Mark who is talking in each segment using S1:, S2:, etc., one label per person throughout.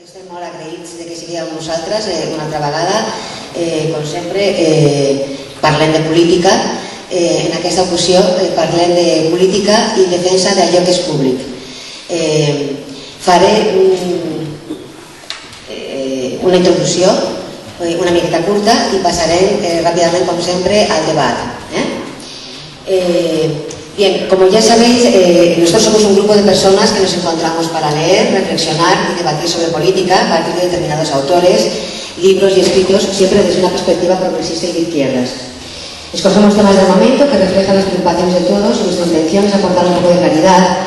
S1: Estem molt agraïts que sigueu amb nosaltres una altra vegada. Com sempre, parlem de política. En aquesta ocasió parlem de política i defensa d'allò que és públic. Faré una introducció una miqueta curta y pasaré rápidamente, como siempre, al debate. Bien, como ya sabéis, nosotros somos un grupo de personas que nos encontramos para leer, reflexionar y debatir sobre política a partir de determinados autores, libros y escritos, siempre desde una perspectiva progresista y de izquierdas. Escogemos temas del momento que reflejan las preocupaciones de todos y nuestra intención es aportar un poco de claridad,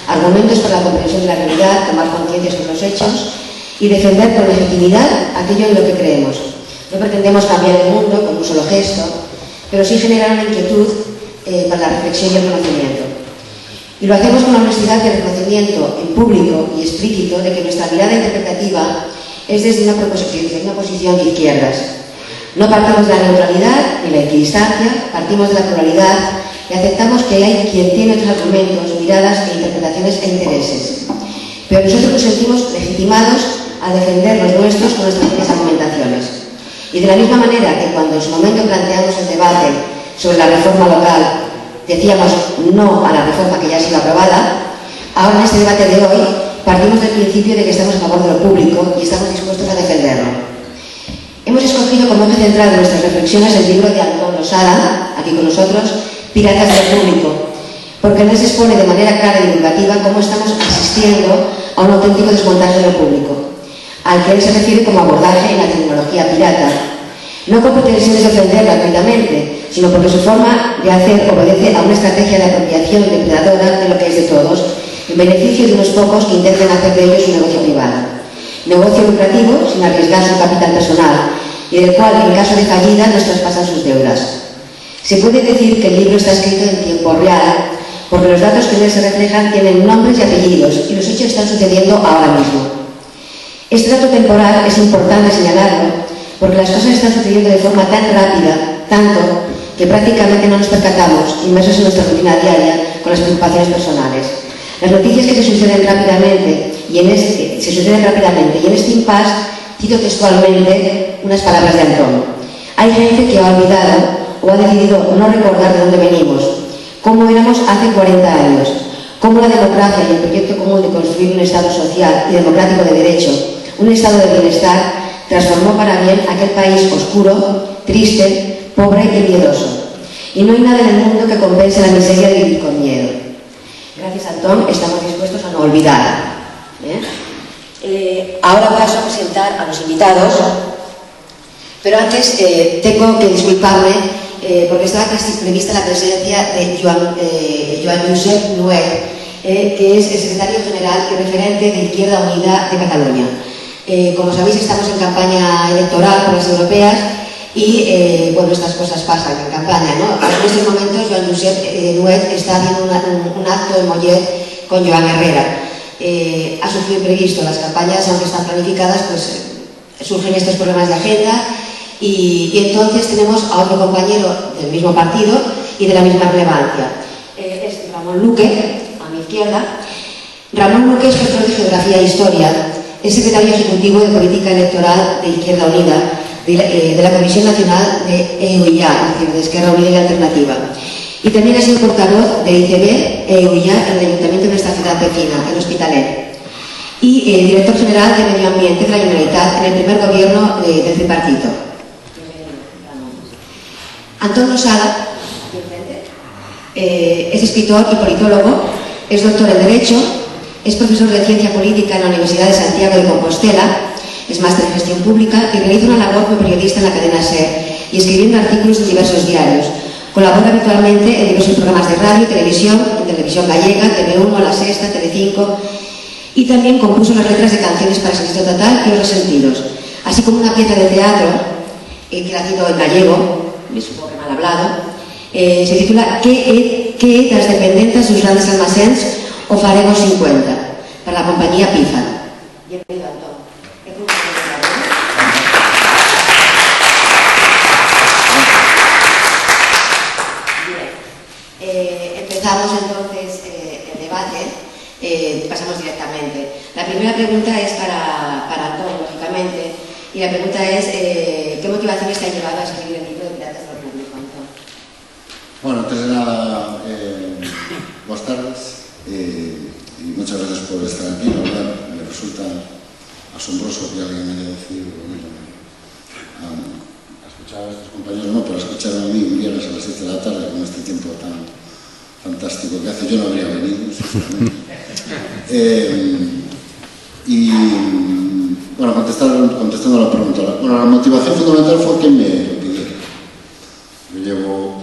S1: argumentos para la comprensión de la realidad, tomar conciencia sobre los hechos y defender con legitimidad aquello en lo que creemos. No pretendemos cambiar el mundo con un solo gesto, pero sí generar una inquietud para la reflexión y el conocimiento. Y lo hacemos con la honestidad y el reconocimiento en público y explícito de que nuestra mirada interpretativa es desde una posición de izquierdas. No partimos de la neutralidad ni la equidistancia, partimos de la pluralidad y aceptamos que hay quien tiene otros argumentos, miradas e interpretaciones e intereses. Pero nosotros nos sentimos legitimados a defender los nuestros con nuestras propias argumentaciones. Y de la misma manera que cuando en su momento planteamos el debate sobre la reforma local decíamos no a la reforma que ya ha sido aprobada, ahora en este debate de hoy partimos del principio de que estamos a favor de lo público y estamos dispuestos a defenderlo. Hemos escogido como eje central de nuestras reflexiones el libro de Antón Losada, aquí con nosotros, Piratas del Público, porque en él se expone de manera clara y divulgativa cómo estamos asistiendo a un auténtico desmontaje de lo público, al que él se refiere como abordaje en la tecnología pirata, no con pretensiones de ofender gratuitamente, sino porque su forma de hacer obedece a una estrategia de apropiación depredadora de lo que es de todos, en beneficio de unos pocos que intentan hacer de ellos un negocio privado. Negocio lucrativo sin arriesgar su capital personal y del cual, en caso de fallida, nos traspasan sus deudas. Se puede decir que el libro está escrito en tiempo real, porque los datos que en él se reflejan tienen nombres y apellidos y los hechos están sucediendo ahora mismo. Este dato temporal es importante señalarlo porque las cosas están sucediendo de forma tan rápida, tanto que prácticamente no nos percatamos, inmersos en nuestra rutina diaria, con las preocupaciones personales. Las noticias que se suceden rápidamente y en este impasse cito textualmente unas palabras de Antón. Hay gente que ha olvidado o ha decidido no recordar de dónde venimos, cómo éramos hace 40 años, cómo la democracia y el proyecto común de construir un Estado social y democrático de derecho, un Estado de bienestar, transformó para bien aquel país oscuro, triste, pobre y miedoso. Y no hay nada en el mundo que compense la miseria de vivir con miedo. Gracias, Antón, estamos dispuestos a no olvidar. Ahora paso a presentar a los invitados, pero antes tengo que disculparme porque estaba prevista la presencia de Joan Josep Nuet, que es el secretario general y referente de Izquierda Unida de Cataluña. Como sabéis, estamos en campaña electoral por las europeas y, bueno, estas cosas pasan en campaña, ¿no? En estos momentos Joan Josep Nuet está haciendo un acto en Mollet con Joan Herrera. Ha surgido imprevisto, las campañas, aunque están planificadas, pues surgen estos problemas de agenda y entonces tenemos a otro compañero del mismo partido y de la misma relevancia. Es Ramón Luque, a mi izquierda. Ramón Luque es profesor de Geografía e Historia, es secretario ejecutivo de Política Electoral de Izquierda Unida, de la Comisión Nacional de EUIA, es decir, de Esquerra Unida y Alternativa. Y también ha sido portavoz de ICB EUIA en el Ayuntamiento de nuestra ciudad vecina, el Hospitalet. Y director general de Medio Ambiente de la Generalitat en el primer gobierno del tripartito. Antón Losada es escritor y politólogo, es doctor en Derecho, es profesor de Ciencia Política en la Universidad de Santiago de Compostela, es máster en Gestión Pública y realiza una labor como periodista en la cadena SER y escribiendo artículos en diversos diarios. Colabora habitualmente en diversos programas de radio y televisión, en Televisión Gallega, TV1, La Sexta, Telecinco, y también compuso las letras de canciones para Sexto Total y Los Resentidos, así como una pieza de teatro que ha sido en gallego, me supongo que mal hablado, se titula ¿Qué das dependentas sus grandes almacenes o faremos 50? Para la compañía Pizza. Bienvenido, Antón. pasamos directamente. La primera pregunta es para Antón, lógicamente, y la pregunta es ¿qué motivaciones te han llevado a escribir el libro de Piratas del Público, Antón?
S2: Bueno, antes de nada, buenas tardes y muchas gracias por estar aquí. La verdad, me resulta asombroso que alguien me haya decidido a escuchar a estos compañeros, no, pero a escuchar a mí un viernes a las 7 de la tarde con este tiempo tan fantástico que hace. Yo no habría venido, sinceramente. Y bueno, contestando a la pregunta, bueno, la motivación fundamental fue que me lo pidieron. Yo llevo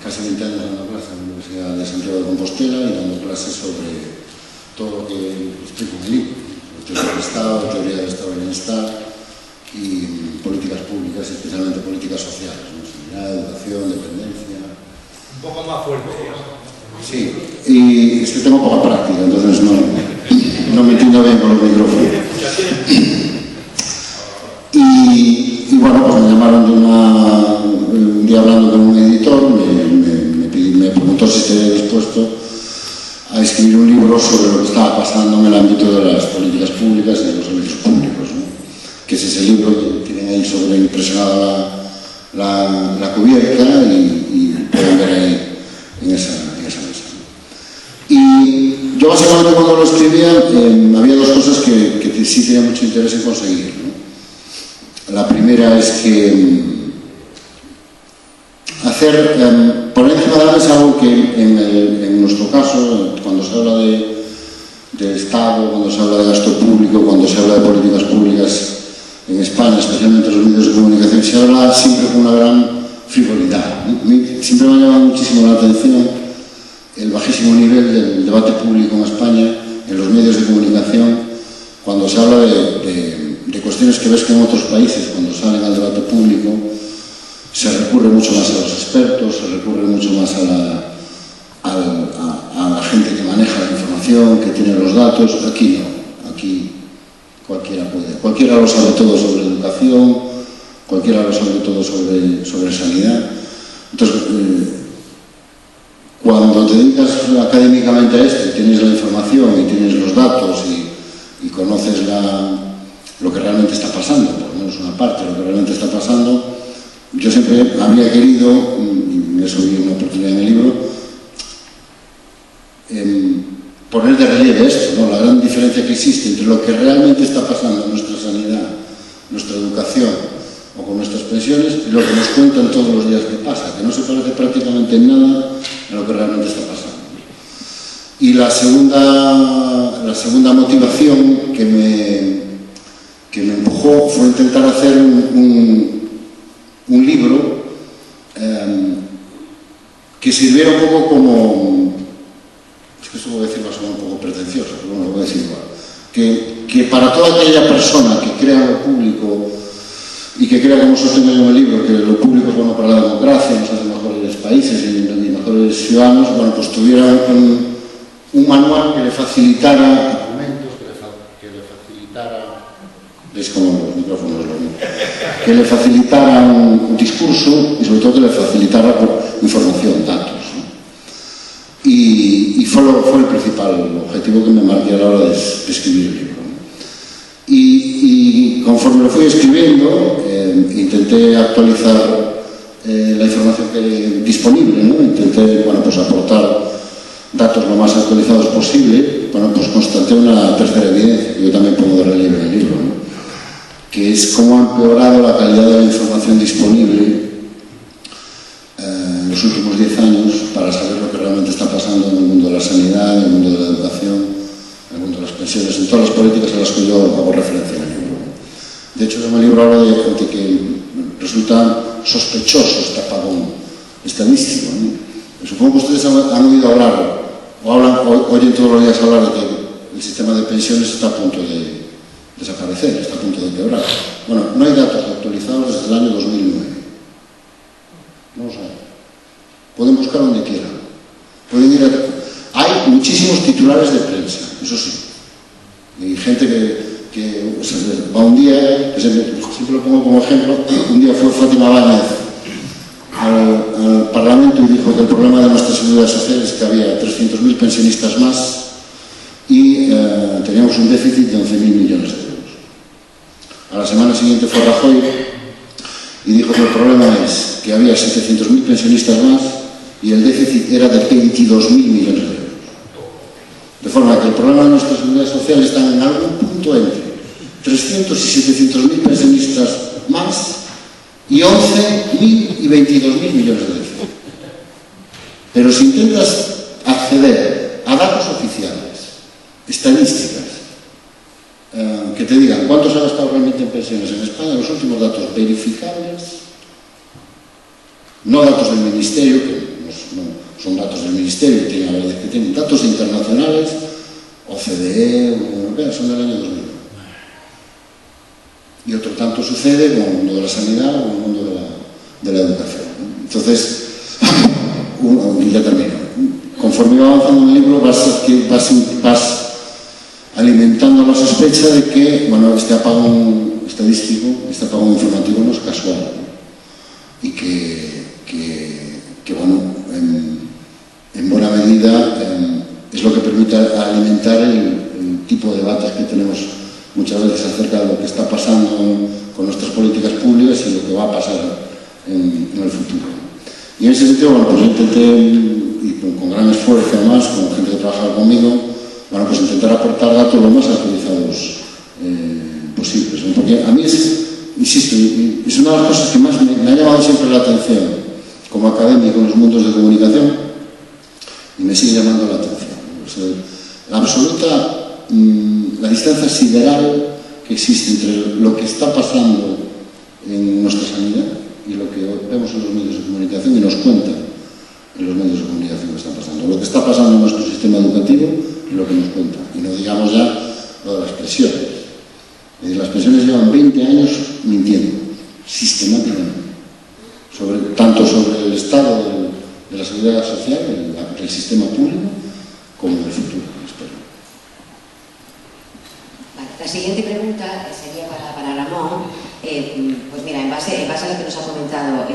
S2: casi 20 años dando clases en la Universidad de Santiago de Compostela y dando clases sobre todo lo que explico en el libro, teoría del Estado, teoría del Estado de Bienestar y políticas públicas, especialmente políticas sociales, ¿no? Sanidad, educación, dependencia.
S3: Un poco más fuerte, ¿no?
S2: Sí, y es que tengo poca práctica, entonces no me entiendo bien con los micrófonos. Y bueno, pues me llamaron un día hablando con un editor, me preguntó si estaría dispuesto a escribir un libro sobre lo que estaba pasando en el ámbito de las políticas públicas y de los servicios públicos, ¿no? Que es ese libro que tienen ahí impresionada la cubierta y pueden ver ahí en esa mesa, ¿no? Y yo básicamente cuando lo escribía había dos cosas que sí tenía mucho interés en conseguir, ¿no? La primera es que poner encima de la mesa algo que en nuestro caso, cuando se habla de Estado, cuando se habla de gasto público, cuando se habla de políticas públicas en España, especialmente en los medios de comunicación, se habla siempre con una gran frivolidad, ¿no? A mí siempre me ha llamado muchísimo la atención el bajísimo nivel del debate público en España, en los medios de comunicación, cuando se habla de cuestiones que ves que en otros países, cuando salen al debate público, se recurre mucho más a los expertos, se recurre mucho más a la gente que maneja la información, que tiene los datos. Aquí no, aquí cualquiera puede. Cualquiera lo sabe todo sobre educación, cualquiera lo sabe todo sobre sanidad. Entonces, cuando te dedicas académicamente a esto, y tienes la información y tienes los datos y conoces lo que realmente está pasando, por lo menos una parte de lo que realmente está pasando, yo siempre habría querido, y eso vi una oportunidad en el libro, poner de relieve esto, ¿no? La gran diferencia que existe entre lo que realmente está pasando en nuestra sanidad, nuestra educación o con nuestras pensiones y lo que nos cuentan todos los días que pasa, que no se parece prácticamente en nada a lo que realmente está pasando. Y la segunda motivación que me empujó fue intentar hacer un libro que sirviera un poco como, es que eso voy a decir va a sonar un poco pretencioso, pero bueno, lo voy a decir igual, que para toda aquella persona que crea lo público y que crea, como sostengo yo en el libro, que lo público es bueno para la democracia, nos hace mejores países y mejores ciudadanos, bueno, pues tuviera un manual que le facilitara argumentos, que le facilitara, veis como los micrófonos los mismos, que le facilitara un discurso y sobre todo que le facilitara información, datos, ¿no? Y fue el principal objetivo que me marqué a la hora de escribir el libro, ¿no? Y conforme lo fui escribiendo, intenté actualizar la información disponible, ¿no? Intenté, bueno, pues aportar datos lo más actualizados posible. Bueno, pues constaté una tercera evidencia que yo también pongo de relieve en el libro, ¿no? Que es cómo ha empeorado la calidad de la información disponible en los últimos 10 años para saber lo que realmente está pasando en el mundo de la sanidad, en el mundo de la educación, en el mundo de las pensiones, en todas las políticas a las que yo hago referencia en el libro. De hecho, en el libro hablo de gente que resulta sospechoso este apagón estadístico, ¿no? Supongo que ustedes han oído hablar, oyen todos los días hablar de que el sistema de pensiones está a punto de desaparecer, está a punto de quebrar. Bueno, no hay datos actualizados desde el año 2009. No lo saben. Pueden buscar donde quieran. Pueden ir Hay muchísimos titulares de prensa, eso sí. Y gente que va un día, siempre lo pongo como ejemplo, un día fue Fátima Báñez al Parlamento y dijo que el problema de nuestra seguridad social es que había 300.000 pensionistas más y teníamos un déficit de 11.000 millones de euros. A la semana siguiente fue Rajoy y dijo que el problema es que había 700.000 pensionistas más y el déficit era de 22.000 millones de euros. De forma que el problema de nuestra seguridad social está en algún punto entre 300 y 700.000 pensionistas más y 11.000 y 22.000 millones de déficit. Pero si intentas acceder a datos oficiales, estadísticas, que te digan cuánto se ha gastado realmente en pensiones en España, los últimos datos verificables, no datos del Ministerio, que no son datos del Ministerio, que tienen datos internacionales, OCDE, Unión Europea, son del año 2000. Y otro tanto sucede con el mundo de la sanidad o con el mundo de la educación. Entonces, y ya termino. Conforme va avanzando en el libro, vas alimentando la sospecha de que, bueno, este apagón estadístico, este apagón informativo no es casual, ¿no? Y que bueno, en buena medida es lo que permite alimentar el tipo de debates que tenemos muchas veces acerca de lo que está pasando con nuestras políticas públicas y lo que va a pasar en el futuro. Y en ese sentido, bueno, pues yo intenté, y con gran esfuerzo además, con gente que trabajaba conmigo, bueno, pues intentar aportar datos lo más actualizados posibles, ¿no? Porque a mí insisto, es una de las cosas que más me ha llamado siempre la atención como académico en los mundos de comunicación y me sigue llamando la atención, ¿no? O sea, la absoluta, la distancia sideral que existe entre lo que está pasando en nuestra sanidad y lo que vemos en los medios de comunicación y nos cuentan en los medios de comunicación que está pasando. Lo que está pasando en nuestro sistema educativo y lo que nos cuentan. Y no digamos ya lo de las pensiones. Las pensiones llevan 20 años mintiendo, sistemáticamente. Tanto sobre el estado de la seguridad social, del sistema público, como del futuro, espero.
S1: La siguiente pregunta sería para Ramón. Pues mira, en base a lo que nos ha comentado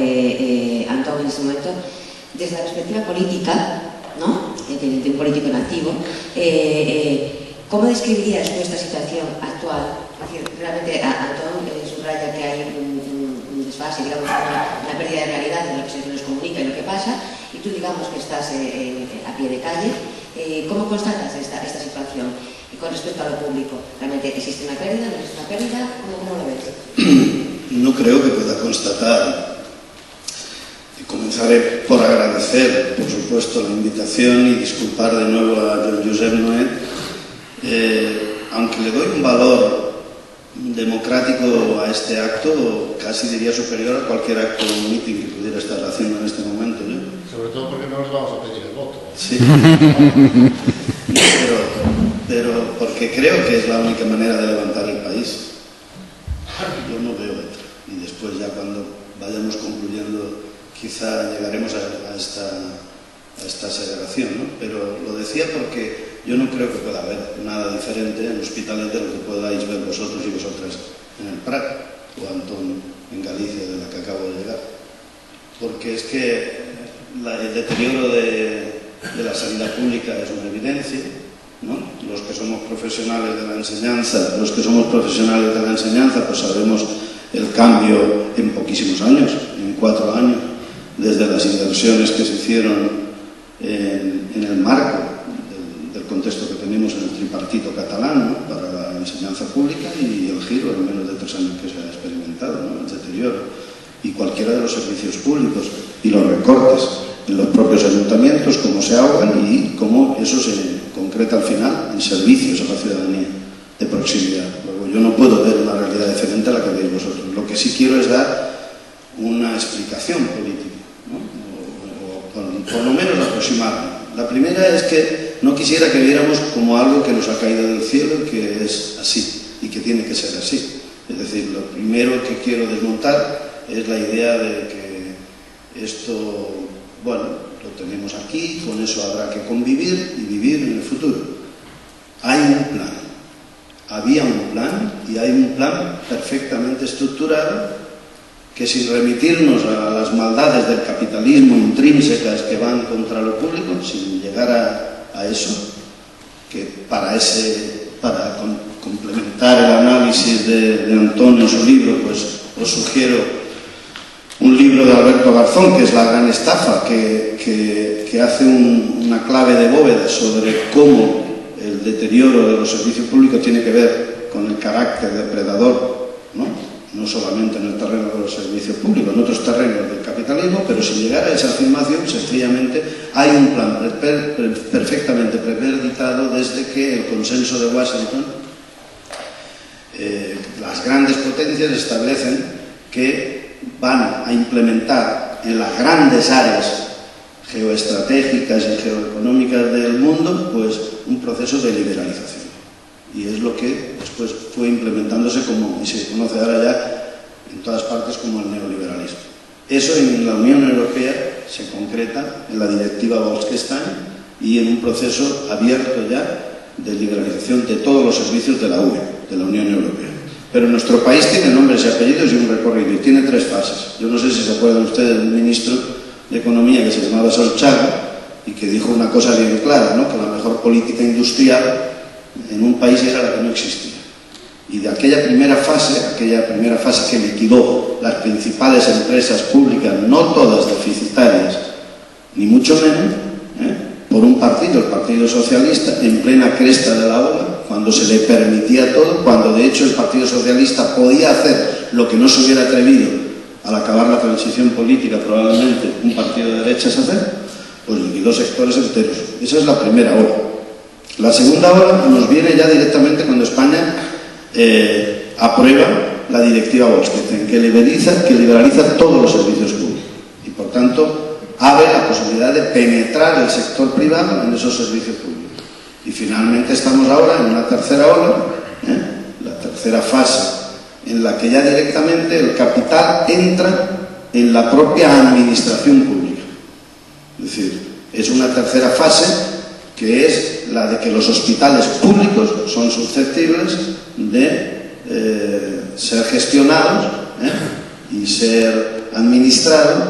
S1: Antón en este momento, desde la perspectiva política, ¿no? De un político en activo, ¿cómo describirías tú esta situación actual? Es decir, realmente Antón subraya que hay un desfase, digamos, una pérdida de realidad de lo que se nos comunica y lo que pasa, y tú digamos que estás a pie de calle. ¿Cómo constatas esta situación? Y con respecto a lo público, ¿realmente existe una pérdida? ¿No existe una pérdida? ¿Cómo lo ves?
S4: No creo que pueda constatar. Comenzaré por agradecer, por supuesto, la invitación y disculpar de nuevo a don Josep Nuet. Aunque le doy un valor democrático a este acto, casi diría superior a cualquier acto o meeting que pudiera estar haciendo en este momento, ¿no?
S3: Sobre todo porque no les vamos a pedir el voto.
S4: Sí. Pero porque creo que es la única manera de levantar el país. Yo no veo otra. Y después ya cuando vayamos concluyendo, quizá llegaremos a esta segregación, ¿no? Pero lo decía porque yo no creo que pueda haber nada diferente en Hospitalet de lo que podáis ver vosotros y vosotras en el Prat, o Antón en Galicia, de la que acabo de llegar. Porque es que el deterioro de la sanidad pública es una evidencia, ¿no? Los que somos profesionales de la enseñanza, pues sabemos el cambio en poquísimos años, en 4 años, desde las inversiones que se hicieron en el marco del contexto que tenemos en el tripartito catalán, ¿no? Para la enseñanza pública, y el giro en menos de 3 años que se ha experimentado, ¿no? El deterioro, y cualquiera de los servicios públicos, y los recortes en los propios ayuntamientos, cómo se ahogan y cómo eso se concreta al final en servicios a la ciudadanía de proximidad. Luego, yo no puedo ver una realidad diferente a la que veis vosotros. Lo que sí quiero es dar una explicación política, ¿no? O por lo menos aproximarme. La primera es que no quisiera que viéramos como algo que nos ha caído del cielo y que es así, y que tiene que ser así. Es decir, lo primero que quiero desmontar es la idea de que esto, bueno, lo tenemos aquí, con eso habrá que convivir y vivir en el futuro. Hay un plan, había un plan, y hay un plan perfectamente estructurado que sin remitirnos a las maldades del capitalismo intrínsecas que van contra lo público, sin llegar a eso, que para complementar el análisis de Antonio en su libro, pues os sugiero un libro de Alberto Garzón, que es La gran estafa, que hace una clave de bóveda sobre cómo el deterioro de los servicios públicos tiene que ver con el carácter depredador, no solamente en el terreno de los servicios públicos, en otros terrenos del capitalismo, pero sin llegar a esa afirmación, sencillamente hay un plan perfectamente premeditado desde que el consenso de Washington, las grandes potencias establecen que van a implementar en las grandes áreas geoestratégicas y geoeconómicas del mundo, pues un proceso de liberalización. Y es lo que después fue implementándose como, y se conoce ahora ya en todas partes como el neoliberalismo. Eso en la Unión Europea se concreta en la directiva Bolkestein y en un proceso abierto ya de liberalización de todos los servicios de la UE, de la Unión Europea. Pero nuestro país tiene nombres y apellidos y un recorrido, y tiene 3 fases. Yo no sé si se acuerdan ustedes del ministro de Economía que se llamaba Solchaga y que dijo una cosa bien clara, ¿no? Que la mejor política industrial en un país era la que no existía. Y de aquella primera fase que liquidó las principales empresas públicas, no todas deficitarias, ni mucho menos, por un partido, el Partido Socialista, en plena cresta de la ola, cuando se le permitía todo, cuando de hecho el Partido Socialista podía hacer lo que no se hubiera atrevido al acabar la transición política, probablemente un partido de derechas hacer, pues liquidó sectores enteros. Esa es la primera ola. La segunda ola nos viene ya directamente cuando España aprueba la directiva Bolkestein, que liberaliza todos los servicios públicos y por tanto abre la posibilidad de penetrar el sector privado en esos servicios públicos. Y finalmente estamos ahora en una tercera ola, la tercera fase, en la que ya directamente el capital entra en la propia administración pública. Es decir, es una tercera fase que es la de que los hospitales públicos son susceptibles de ser gestionados y ser administrados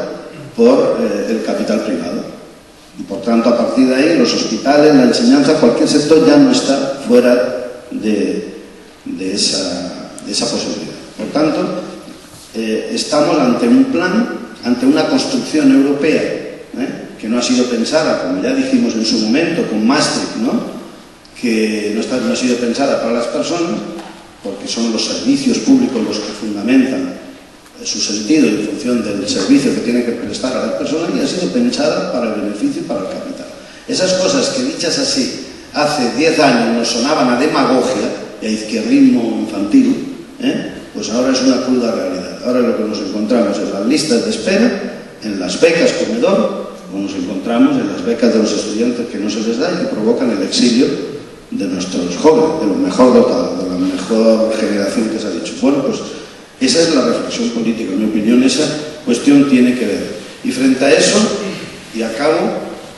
S4: por el capital privado. Y por tanto, a partir de ahí, los hospitales, la enseñanza, cualquier sector ya no está fuera de esa posibilidad. Por tanto, estamos ante un plan, ante una construcción europea que no ha sido pensada, como ya dijimos en su momento con Maastricht, que no ha sido pensada para las personas, porque son los servicios públicos los que fundamentan su sentido en función del servicio que tienen que prestar a las personas, y ha sido pensada para el beneficio y para el capital. Esas cosas que, dichas así, hace 10 años nos sonaban a demagogia y a izquierdismo infantil, pues ahora es una cruda realidad. Ahora lo que nos encontramos en las listas de espera, en las becas comedor, o nos encontramos en las becas de los estudiantes que no se les da y que provocan el exilio de nuestros jóvenes, de lo mejor dotado, de la mejor generación que se ha dicho. Bueno, pues esa es la reflexión política. En mi opinión, esa cuestión tiene que ver. Y frente a eso, y acabo,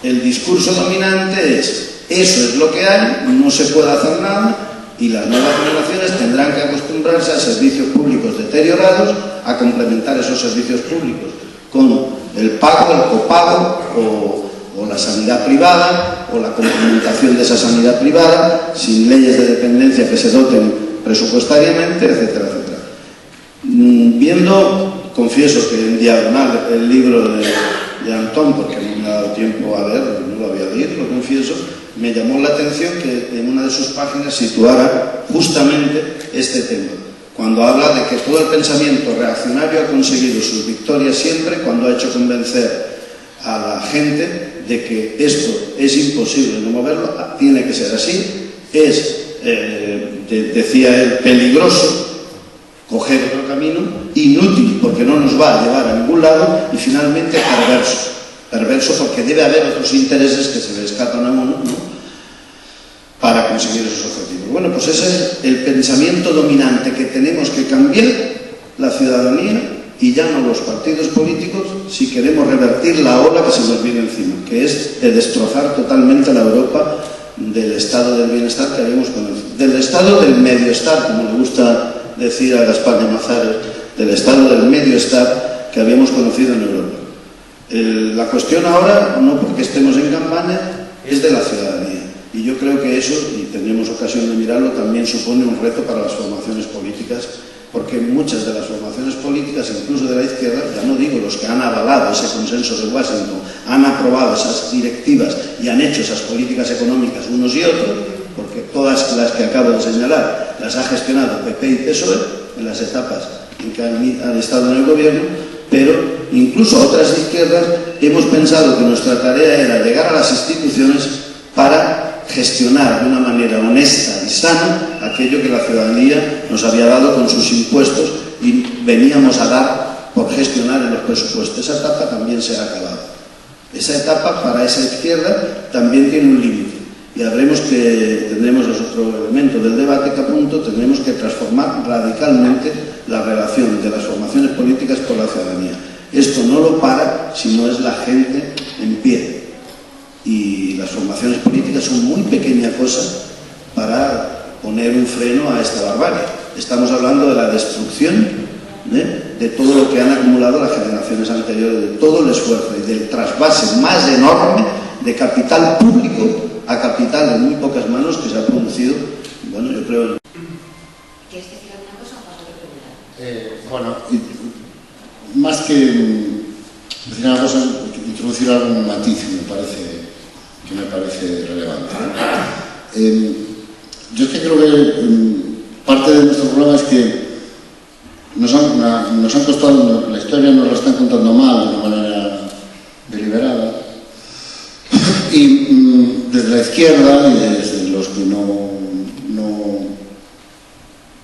S4: el discurso dominante es: eso es lo que hay, no se puede hacer nada, y las nuevas generaciones tendrán que acostumbrarse a servicios públicos deteriorados, a complementar esos servicios públicos con el pago, el copago o la sanidad privada o la complementación de esa sanidad privada, sin leyes de dependencia que se doten presupuestariamente, etcétera, etcétera. Viendo, confieso que en diagonal el libro de Antón, porque no me ha dado tiempo a leerlo, no lo había leído, lo confieso, me llamó la atención que en una de sus páginas situara justamente este tema, cuando habla de que todo el pensamiento reaccionario ha conseguido sus victorias siempre cuando ha hecho convencer a la gente de que esto es imposible no moverlo, tiene que ser así, es, decía él, peligroso coger otro camino, inútil porque no nos va a llevar a ningún lado, y finalmente perverso porque debe haber otros intereses que se le escapan a uno, ¿no?, para conseguir esos objetivos. Bueno, pues ese es el pensamiento dominante que tenemos que cambiar la ciudadanía y ya no los partidos políticos, si queremos revertir la ola que se nos viene encima, que es de destrozar totalmente la Europa del estado del bienestar que habíamos conocido, del estado del medioestar, como le gusta decir a Gaspar de Mazares, del estado del medioestar, que habíamos conocido en Europa. La cuestión ahora, no porque estemos en campaña, es de la ciudadanía. Y yo creo que eso, y tendremos ocasión de mirarlo, también supone un reto para las formaciones políticas, porque muchas de las formaciones políticas, incluso de la izquierda, ya no digo los que han avalado ese consenso de Washington, han aprobado esas directivas y han hecho esas políticas económicas unos y otros, porque todas las que acabo de señalar las ha gestionado PP y PSOE en las etapas en que han estado en el gobierno, pero incluso otras izquierdas hemos pensado que nuestra tarea era llegar a las instituciones para gestionar de una manera honesta y sana aquello que la ciudadanía nos había dado con sus impuestos y veníamos a dar por gestionar en los presupuestos. Esa etapa también se ha acabado. Esa etapa para esa izquierda también tiene un límite y tendremos otro elemento del debate que apunto, tendremos que transformar radicalmente la relación de las formaciones políticas con la ciudadanía. Esto no lo para si no es la gente en pie. Y las formaciones políticas son muy pequeña cosa para poner un freno a esta barbarie. Estamos hablando de la destrucción de todo lo que han acumulado las generaciones anteriores, de todo el esfuerzo y del trasvase más enorme de capital público a capital en muy pocas manos que se ha producido, bueno, yo creo...
S1: ¿Quieres decir alguna cosa o paso a preguntar?
S2: Bueno, más que decir una cosa, introducir algún matiz que me parece relevante. Yo es que creo que parte de nuestro problema es que nos han costado, la historia nos la están contando mal, de una manera deliberada, y desde la izquierda y desde los que no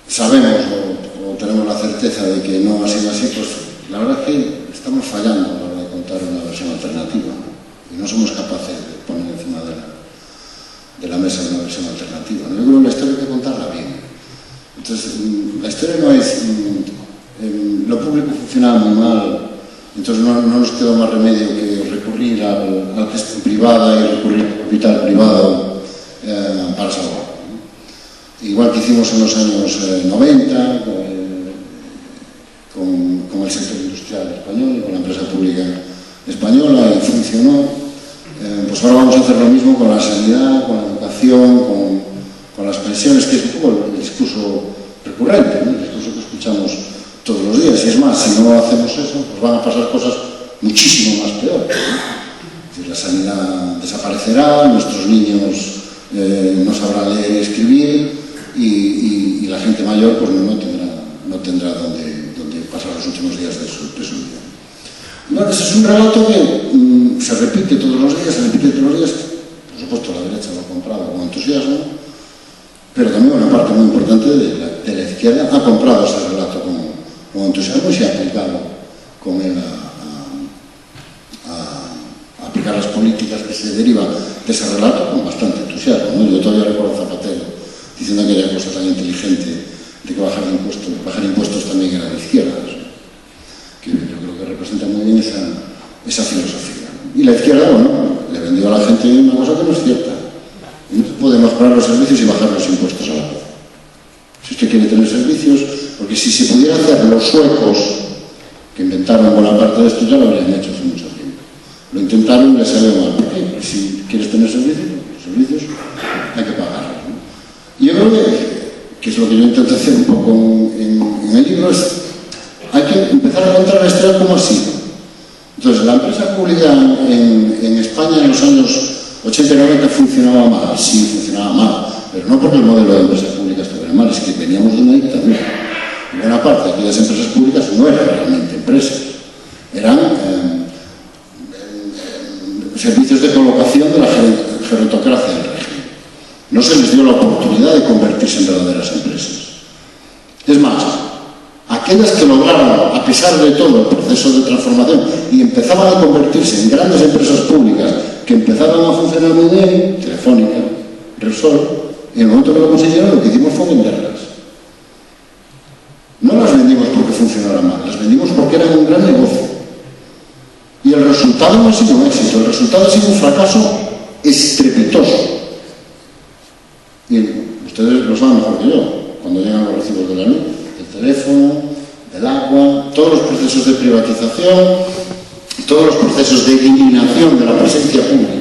S2: sabemos o tenemos la certeza de que no ha sido así, pues la verdad es que estamos fallando a la hora de contar una versión alternativa, ¿no? Y no somos capaces de poner encima de la mesa una versión alternativa, ¿no? Yo creo que la historia hay que contarla bien. Entonces, la historia no es... lo público funcionaba muy mal, entonces no nos quedó más remedio que recurrir a la gestión privada y recurrir al capital privado para salvarlo, ¿no? Igual que hicimos en los años 90 con el sector industrial español, con la empresa pública española, y funcionó. Pues ahora vamos a hacer lo mismo con la sanidad, con la educación, con las pensiones, que es un poco el discurso recurrente, ¿no? El discurso que escuchamos todos los días. Y es más, si no hacemos eso, pues van a pasar cosas muchísimo más peores, ¿no? Es decir, la sanidad desaparecerá, nuestros niños no sabrán leer y escribir, y la gente mayor pues no tendrá donde pasar los últimos días de su vida. Bueno, ese es un relato que se repite todos los días, por supuesto la derecha lo ha comprado con entusiasmo, pero también una parte muy importante de la izquierda ha comprado ese relato con entusiasmo y se ha aplicado con él a aplicar las políticas que se derivan de ese relato con bastante entusiasmo, ¿no? Yo todavía recuerdo a Zapatero diciendo aquella cosa tan inteligente de que bajar impuestos también era de izquierda, ¿no? Que yo creo que representa muy bien esa filosofía. Y la izquierda, bueno, le vendió a la gente una cosa que no es cierta. No se puede mejorar los servicios y bajar los impuestos a la vez. Si usted quiere tener servicios, porque si se pudiera hacer los suecos que inventaron buena parte de esto, ya lo habrían hecho hace mucho tiempo. Lo intentaron y les salió mal. ¿Por qué? Porque si quieres tener servicios, los servicios hay que pagarlos, ¿no? Y yo creo que es lo que yo intento hacer un poco en el libro, es hay que empezar a contar la historia como ha sido. Entonces, la empresa pública en España en los años 80 y 90 funcionaba mal, sí funcionaba mal, pero no porque el modelo de empresa pública estuviera mal, es que veníamos de una dictadura. Y buena parte de aquellas empresas públicas no eran realmente empresas, eran servicios de colocación de la gerontocracia del régimen. No se les dio la oportunidad de convertirse en verdaderas empresas. Es más, aquellas que lograron, a pesar de todo, el proceso de transformación y empezaban a convertirse en grandes empresas públicas que empezaban a funcionar muy bien, Telefónica, Repsol, en el momento que lo consiguieron, lo que hicimos fue venderlas. No las vendimos porque funcionaran mal, las vendimos porque eran un gran negocio. Y el resultado no ha sido un éxito, el resultado ha sido un fracaso estrepitoso. Y ustedes lo saben mejor que yo, cuando llegan los recibos de la luz, del teléfono, el agua, todos los procesos de privatización, todos los procesos de eliminación de la presencia pública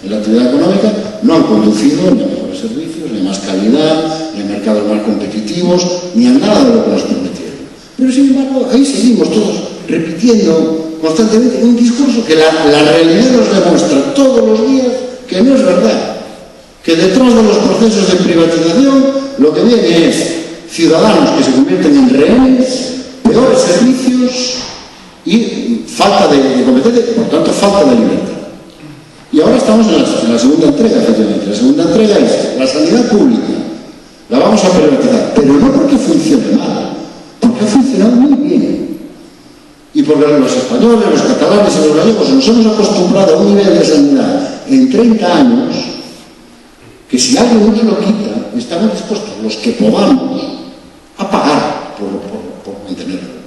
S2: en la actividad económica no han conducido ni a mejores servicios, ni a más calidad, ni a mercados más competitivos, ni a nada de lo que nos prometieron. Pero sin embargo, ahí seguimos todos repitiendo constantemente un discurso que la realidad nos demuestra todos los días que no es verdad. Que detrás de los procesos de privatización lo que viene es ciudadanos que se convierten en rehenes, peores servicios y falta de competencia, por tanto falta de libertad. Y ahora estamos en la segunda entrega, efectivamente. La segunda entrega es la sanidad pública. La vamos a privatizar, pero no porque funcione mal, porque ha funcionado muy bien. Y porque los españoles, los catalanes y los gallegos nos hemos acostumbrado a un nivel de sanidad en 30 años que si alguien nos lo quita, estamos dispuestos, los que podamos, a pagar por mantenerlo.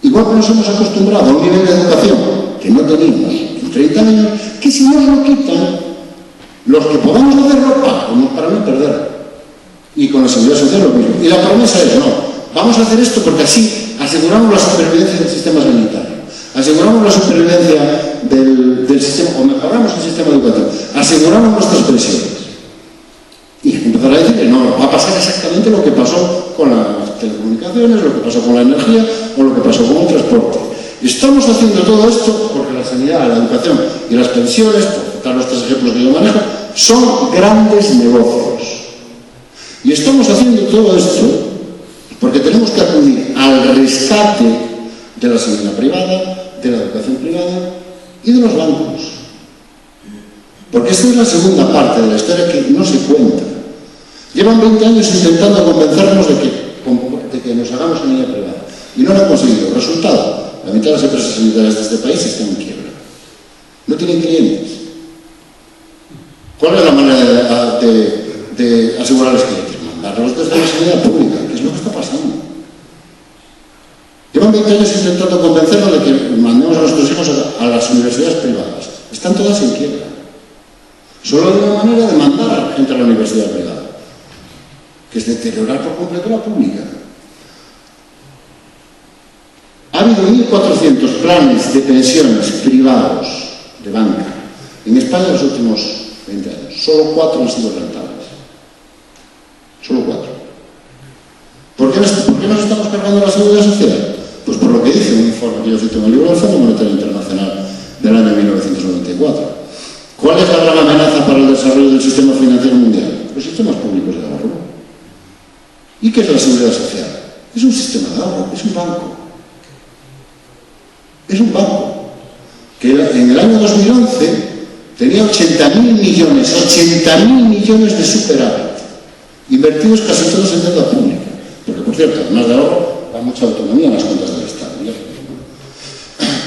S2: Igual que nos hemos acostumbrado a un nivel de educación que no teníamos en 30 años, que si nos lo quitan, los que podamos hacerlo, pagamos para no perderlo. Y con la seguridad social lo mismo. Y la promesa es, no, vamos a hacer esto porque así aseguramos la supervivencia del sistema sanitario, aseguramos la supervivencia del sistema, o mejoramos el sistema educativo, aseguramos nuestras pensiones. Y empezar a decir que no, va a pasar exactamente lo que pasó con las telecomunicaciones, lo que pasó con la energía o lo que pasó con el transporte. Estamos haciendo todo esto porque la sanidad, la educación y las pensiones, por citar los tres ejemplos que yo manejo, son grandes negocios. Y estamos haciendo todo esto porque tenemos que acudir al rescate de la sanidad privada, de la educación privada y de los bancos. Porque esta es la segunda parte de la historia que no se cuenta. Llevan 20 años intentando convencernos de que nos hagamos sanidad privada. Y no lo han conseguido. Resultado, la mitad de las empresas sanitarias de este país están en quiebra. No tienen clientes. ¿Cuál es la manera de asegurar los clientes? Mandarlos desde la sanidad pública, que es lo que está pasando. Llevan 20 años intentando convencernos de que mandemos a nuestros hijos a las universidades privadas. Están todas en quiebra. Solo hay una manera de mandar gente a la universidad privada, que es deteriorar por completo la pública. Ha habido 1.400 planes de pensiones privados de banca en España en los últimos 20 años. Solo 4 han sido rentables. Solo 4. ¿Por qué nos estamos cargando la seguridad social? Pues por lo que dice un informe que yo cito en el libro del Fondo Monetario Internacional del año 1994. ¿Cuál es la gran amenaza para el desarrollo del sistema financiero mundial? Los sistemas públicos de ahorro. ¿Y qué es la seguridad social? Es un sistema de ahorro, es un banco. Es un banco que en el año 2011 tenía 80.000 millones de superávit, invertidos casi todos en deuda pública. Porque, por cierto, además de ahorro, da mucha autonomía en las cuentas del Estado.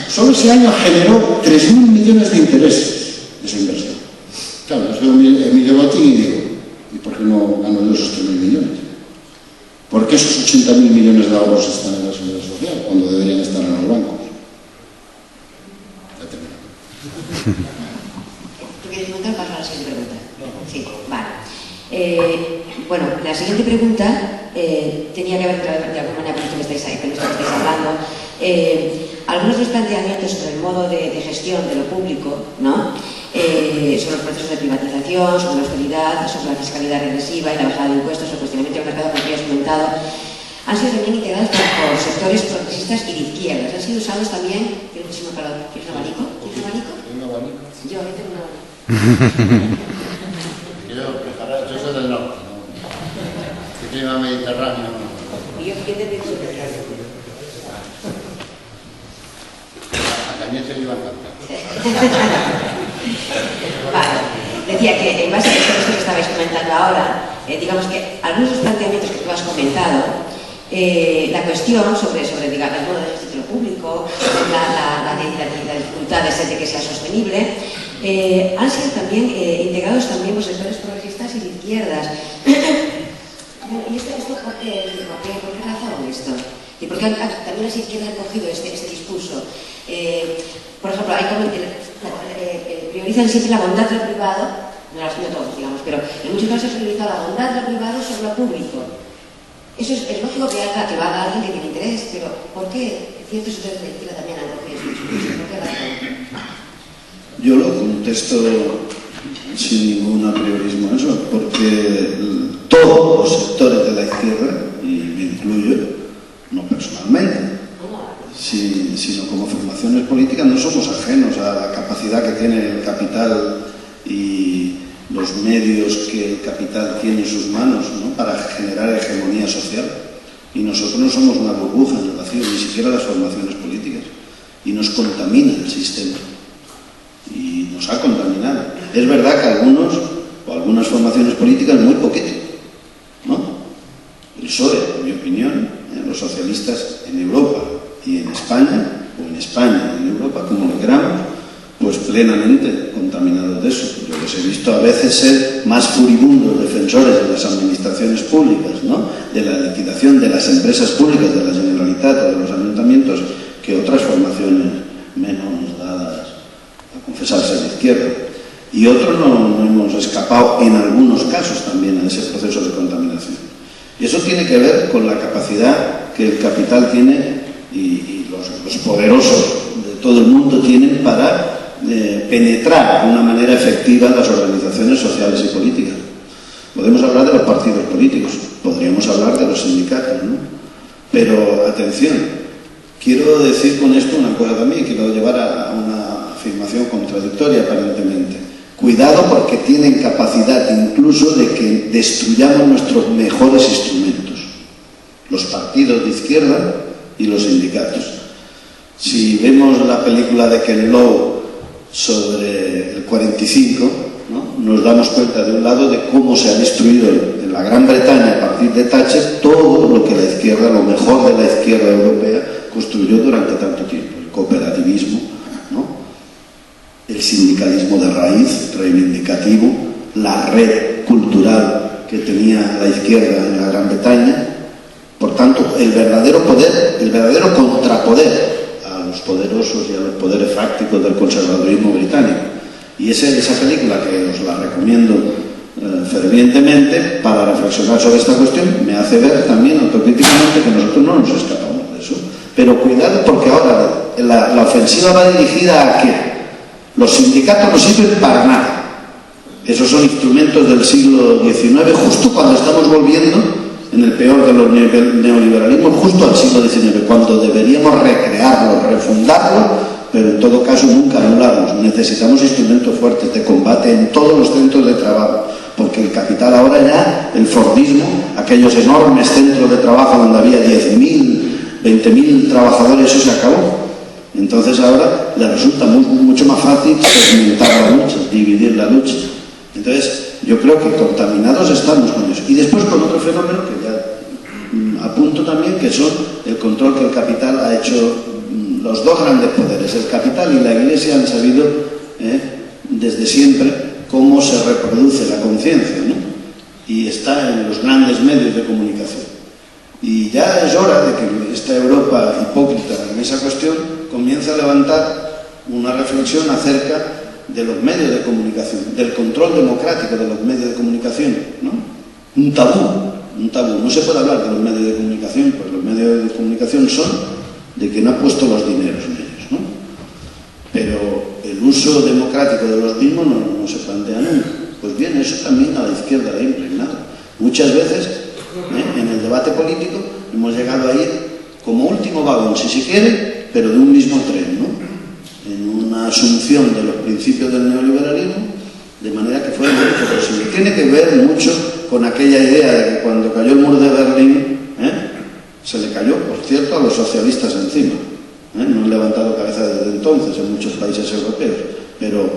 S2: Solo ese año generó 3.000 millones de intereses esa inversión. Claro, yo soy Emilio Botín y digo, ¿y por qué no ganó yo esos 3.000 millones? ¿Por qué esos 80.000 millones de ahorros están en la seguridad social cuando deberían estar en los bancos? Ya terminamos.
S1: ¿Tú quieres comentar o pasar a la siguiente pregunta? Sí, vale. Bueno, la siguiente pregunta tenía que ver de alguna manera con esto que estáis hablando. Algunos de los planteamientos sobre el modo de gestión de lo público, ¿no? Sobre los procesos de privatización, sobre la austeridad, sobre la fiscalidad regresiva y la bajada de impuestos, el cuestionamiento del mercado, como ya has comentado, han sido también integrados por sectores progresistas y de izquierdas. Han sido usados también. Tiene muchísimo calor. ¿Quieres un abanico? ¿Quieres un abanico?
S3: ¿Un abanico?
S1: Yo tengo un abanico.
S3: Yo soy del norte, ¿no? El clima mediterráneo.
S1: ¿Y yo quién te digo?
S3: A Cañete le iba a encantar.
S1: Vale. Decía que en base a esto que estabais comentando ahora, digamos que algunos de los planteamientos que tú has comentado, la cuestión sobre digamos, el modo de gestión público, la dificultad de que sea sostenible, han sido también integrados también por sectores progresistas y de izquierdas. ¿Y esto por qué razón esto? ¿Y por qué también las izquierdas han cogido este discurso? Por ejemplo, hay como priorizan siempre la bondad del privado, no todos, digamos, pero en muchos casos se prioriza la bondad del privado sobre lo público. Eso es lógico que haga alguien que tiene interés, pero ¿por qué ciertos sectores de la izquierda también han cogido ese discurso? ¿Por qué razón?
S4: Yo lo contesto sin ningún apriorismo eso, porque todos los sectores de la izquierda, y me incluyo, no personalmente, sino como formaciones políticas, no somos ajenos a la capacidad que tiene el capital y los medios que el capital tiene en sus manos, ¿no?, para generar hegemonía social. Y nosotros no somos una burbuja en el vacío, ni siquiera las formaciones políticas. Y nos contamina el sistema. Y nos ha contaminado. Es verdad que algunos, o algunas formaciones políticas, muy poquito, ¿no? El PSOE, en mi opinión, los socialistas en Europa y en España, o en España y en Europa, como lo queramos, pues plenamente contaminados de eso. Yo les he visto a veces ser más furibundos defensores de las administraciones públicas, ¿no?, de la liquidación de las empresas públicas, de la Generalitat o de los ayuntamientos, que otras formaciones menos dadas a confesarse de izquierda. Y otros no hemos escapado en algunos casos también a ese proceso de contaminación. Y eso tiene que ver con la capacidad que el capital tiene y los poderosos de todo el mundo tienen para penetrar de una manera efectiva en las organizaciones sociales y políticas. Podemos hablar de los partidos políticos, podríamos hablar de los sindicatos, ¿no? Pero atención, quiero decir con esto una cosa también, quiero llevar a una afirmación contradictoria aparentemente. Cuidado, porque tienen capacidad incluso de que destruyamos nuestros mejores instrumentos, los partidos de izquierda y los sindicatos. Si vemos la película de Ken Loach sobre el 45, ¿no?, nos damos cuenta de un lado de cómo se ha destruido en la Gran Bretaña a partir de Thatcher todo lo que la izquierda, lo mejor de la izquierda europea construyó durante tanto tiempo: el cooperativismo, ¿no?, el sindicalismo de raíz reivindicativo, la red cultural que tenía la izquierda en la Gran Bretaña. Por tanto, el verdadero poder, el verdadero contrapoder a los poderosos y a los poderes fácticos del conservadurismo británico. Y esa película, que os la recomiendo fervientemente para reflexionar sobre esta cuestión, me hace ver también autocríticamente que nosotros no nos escapamos de eso. Pero cuidado, porque ahora la ofensiva va dirigida a que los sindicatos no sirven para nada. Esos son instrumentos del siglo XIX, justo cuando estamos volviendo, en el peor de los neoliberalismos, justo al siglo XIX, cuando deberíamos recrearlo, refundarlo, pero en todo caso nunca anularlos. Necesitamos instrumentos fuertes de combate en todos los centros de trabajo, porque el capital ahora ya, el fordismo, aquellos enormes centros de trabajo donde había 10.000, 20.000 trabajadores, eso se acabó. Entonces ahora le resulta mucho más fácil segmentar la lucha, dividir la lucha. Entonces, yo creo que contaminados estamos con eso. Y después con otro fenómeno que ya apunto también, que son el control que el capital ha hecho. Los dos grandes poderes, el capital y la Iglesia, han sabido desde siempre cómo se reproduce la conciencia, ¿no? Y está en los grandes medios de comunicación. Y ya es hora de que esta Europa hipócrita en esa cuestión comience a levantar una reflexión acerca de los medios de comunicación, del control democrático de los medios de comunicación, ¿no? Un tabú. No se puede hablar de los medios de comunicación, porque los medios de comunicación son de quien ha puesto los dineros en ellos, ¿no? Pero el uso democrático de los mismos no se plantea nunca. Pues bien, eso también a la izquierda le ha impregnado. Muchas veces, en el debate político, hemos llegado a ir como último vagón, si se quiere, pero de un mismo tren, ¿no?, en una asunción de los principios del neoliberalismo, de manera que fuera lo único posible. Tiene que ver mucho con aquella idea de que cuando cayó el muro de Berlín, se le cayó, por cierto, a los socialistas encima. No han levantado cabeza desde entonces en muchos países europeos. Pero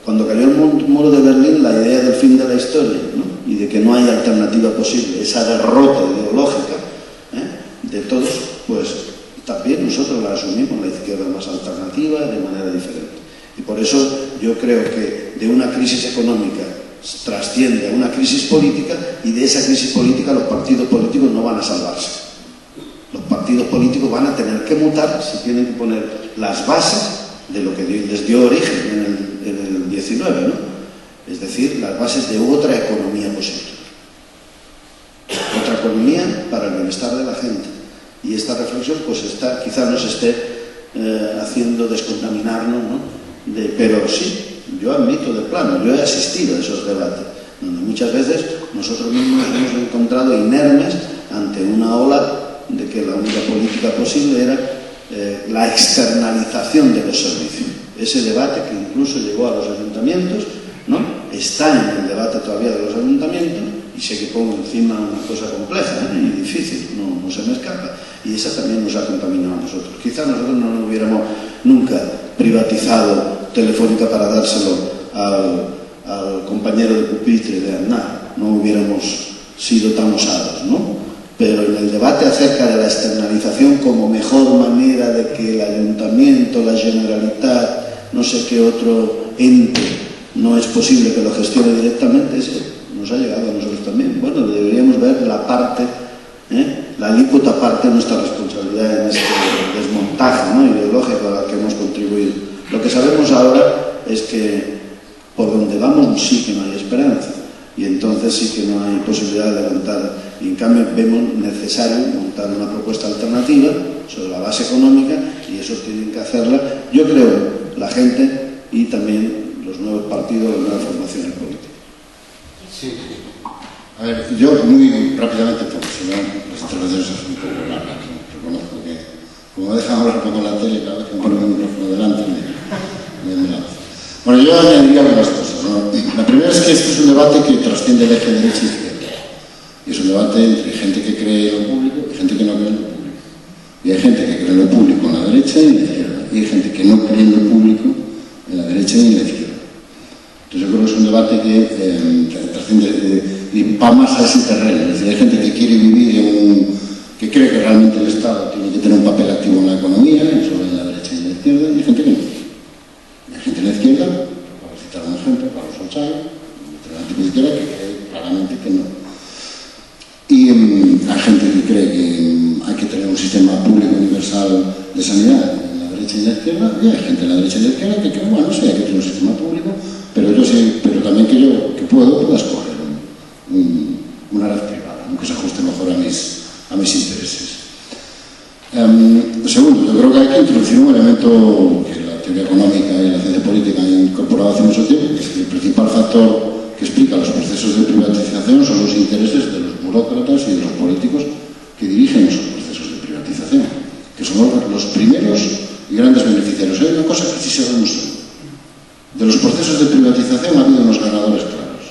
S4: cuando cayó el muro de Berlín, la idea del fin de la historia, ¿no?, y de que no hay alternativa posible, esa derrota ideológica de todos, pues también nosotros la asumimos, la izquierda más alternativa, de manera diferente. Y por eso yo creo que de una crisis económica trasciende a una crisis política, y de esa crisis política los partidos políticos no van a salvarse. Los partidos políticos van a tener que mutar si tienen que poner las bases de lo que les dio origen en el 19, ¿no? Es decir, las bases de otra economía posible. Otra economía para el bienestar de la gente. Y esta reflexión pues quizá nos esté haciendo descontaminarnos, ¿no? Pero sí, yo admito de plano, yo he asistido a esos debates, donde muchas veces nosotros mismos nos hemos encontrado inermes ante una ola de que la única política posible era la externalización de los servicios. Ese debate que incluso llegó a los ayuntamientos, ¿no? Está en el debate todavía de los ayuntamientos, y sé que pongo encima una cosa compleja y difícil, no se me escapa, y esa también nos ha contaminado a nosotros. Quizá nosotros no hubiéramos nunca privatizado Telefónica para dárselo al compañero de pupitre de Aznar, no hubiéramos sido tan osados, ¿no? Pero en el debate acerca de la externalización como mejor manera de que el ayuntamiento, la Generalitat, no sé qué otro ente, no es posible que lo gestione directamente, nos ha llegado a nosotros también. Bueno, deberíamos ver la parte, la alícuota parte de nuestra responsabilidad en este desmontaje, ¿no?, ideológico al que hemos contribuido. Lo que sabemos ahora es que por donde vamos sí que no hay esperanza, y entonces sí que no hay posibilidad de levantar, y en cambio vemos necesario montar una propuesta alternativa sobre la base económica, y eso tienen que hacerla, yo creo, la gente y también los nuevos partidos, las nuevas formaciones políticas.
S2: Sí. A ver, yo muy rápidamente, porque si no las intervenciones son un poco largas, ¿no? Reconozco que como me dejan hablar poco en la tele, cada vez que me ponen un micrófono delante me lanzo. Bueno, yo añadiría algunas cosas, ¿no? La primera es que este es un debate que trasciende el eje derecha e izquierda, y es un debate entre gente que cree en lo público y gente que no cree en lo público, y hay gente que cree en lo público en la derecha y en la izquierda, y hay gente que no cree en lo público en la derecha y en la izquierda. Entonces yo creo que es un debate que trasciende y va más a ese terreno. Es decir, hay gente que quiere vivir que cree que realmente el Estado tiene que tener un papel activo en la economía, y eso en la derecha y en la izquierda, y hay gente que no. Y hay gente en la izquierda, para citar un ejemplo, Carlos Olcay, de la izquierda, que cree claramente que no. Y hay gente que cree que hay que tener un sistema público universal de sanidad en la derecha y en la izquierda, y hay gente en la derecha y en la izquierda que cree, bueno, sí, hay que tener un sistema público, pero yo sí, pero también que yo, que puedo escoger una red privada, aunque se ajuste mejor a mis intereses. Segundo, yo creo que hay que introducir un elemento que la teoría económica y la ciencia política han incorporado hace mucho tiempo, que es que el principal factor que explica los procesos de privatización son los intereses de los burócratas y de los políticos que dirigen esos procesos de privatización, que son los primeros y grandes beneficiarios. Hay una cosa que sí sabemos: de los procesos de privatización ha habido unos ganadores claros,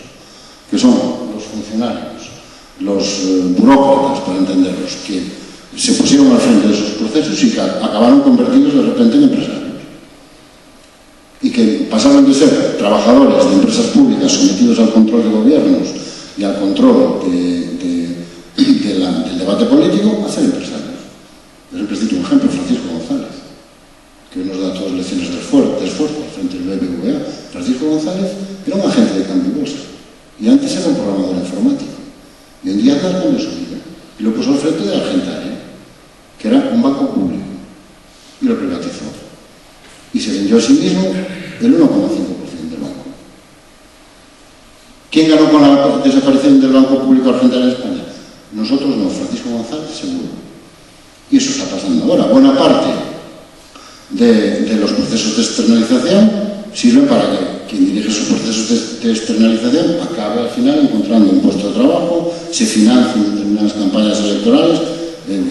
S2: que son los funcionarios, los burócratas, para entenderlos, que se pusieron al frente de esos procesos y que acabaron convertidos de repente en empresarios, y que pasaron de ser trabajadores de empresas públicas sometidos al control de gobiernos y al control del debate político a ser empresarios. Yo siempre cito un ejemplo, Francisco González, que nos da todas lecciones de esfuerzo al frente del BBVA. Francisco González era un agente de cambio y bolsa, y antes era un programador informático, y un día cambió su vida y lo puso al frente de Argentaria, que era un banco público, y lo privatizó, y se vendió a sí mismo el 1,5% del banco. ¿Quién ganó con la desaparición del banco público argentino en España? Nosotros no, Francisco González seguro. Y eso está pasando ahora. Buena parte de los procesos de externalización sirven para que quien dirige esos procesos de externalización acabe al final encontrando un puesto de trabajo, se financien determinadas campañas electorales.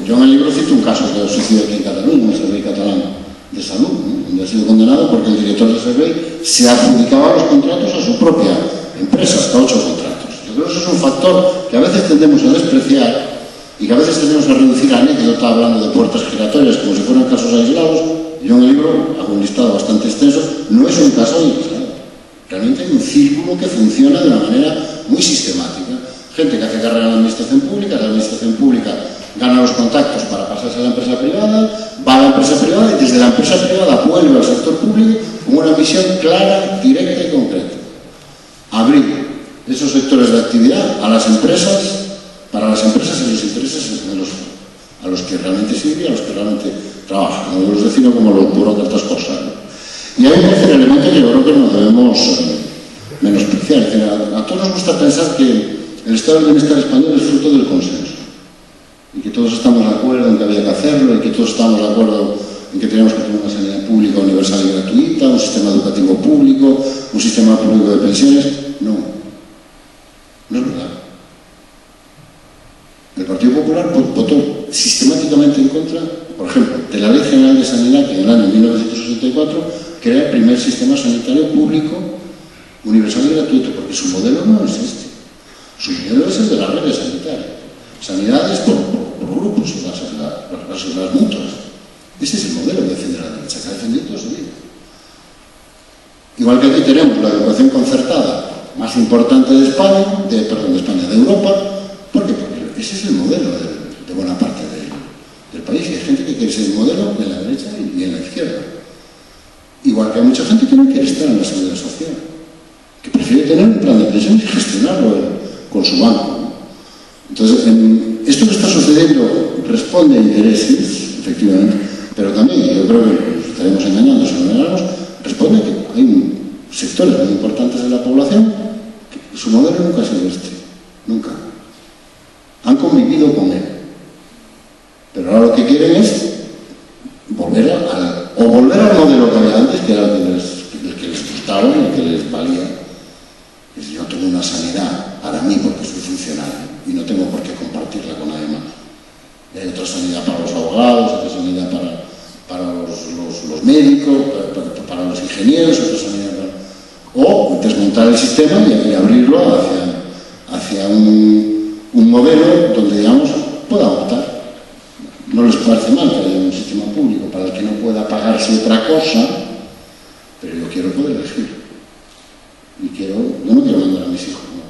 S2: Yo en el libro cito un caso que ha sucedido aquí en Cataluña, en el Servei Catalán de Salud, ¿no?, donde ha sido condenado porque el director del Servei se adjudicaba los contratos a su propia empresa, hasta 8 contratos. Yo creo que eso es un factor que a veces tendemos a despreciar y que a veces tendemos a reducir a anécdota hablando de puertas giratorias como si fueran casos aislados. Yo en el libro hago un listado bastante extenso. No es un caso aislado. Realmente hay un círculo que funciona de una manera muy sistemática. Gente que hace carrera en la administración pública gana los contactos para pasarse a la empresa privada, va a la empresa privada y desde la empresa privada vuelve al sector público con una misión clara, directa y concreta: abrir esos sectores de actividad a las empresas, para las empresas y los intereses a los que realmente sirve y a los que realmente trabajan. No los defino como los burócratas cosas, ¿no? Y hay un tercer elemento que yo creo que no debemos menospreciar. Es decir, a todos nos gusta pensar que el estado del bienestar español es fruto del consenso y que todo todos estamos de acuerdo en que había que hacerlo y que todos estamos de acuerdo en que teníamos que tener una sanidad pública universal y gratuita, un sistema educativo público, un sistema público de pensiones. No, no es verdad. El Partido Popular votó sistemáticamente en contra, por ejemplo, de la Ley General de Sanidad, que en el año 1964 crea el primer sistema sanitario público universal y gratuito, porque su modelo no es este. Su modelo es el de las redes sanitarias. Sanidades por grupos, las mutuas. Ese es el modelo que defiende la derecha, que ha defendido toda su vida. Igual que aquí tenemos la educación concertada más importante de España, de Europa. ¿Por qué? Porque ese es el modelo de buena parte del país. Y hay gente que quiere ser el modelo en la derecha y en la izquierda. Igual que hay mucha gente que no quiere estar en la seguridad social, que prefiere tener un plan de pensiones y gestionarlo con su banco, ¿no? Entonces, esto que está sucediendo responde a intereses, efectivamente, pero también, yo creo que nos estaremos engañando si no miramos, responde a que hay sectores muy importantes de la población que su modelo nunca ha sido este, nunca. Han convivido con él, pero ahora lo que quieren es volver al modelo que había antes, que era el que les gustaba y el que les valía. Yo tengo una sanidad para mí porque soy funcionario y no tengo por qué compartirla con nadie más. Hay otra sanidad para los abogados, otra sanidad para los médicos, para los ingenieros, otra sanidad o desmontar el sistema y abrirlo hacia un modelo donde, digamos, pueda optar. No les parece mal que haya un sistema público para el que no pueda pagarse otra cosa, pero yo quiero poder elegir. Y yo no quiero mandar a mis hijos, ¿no?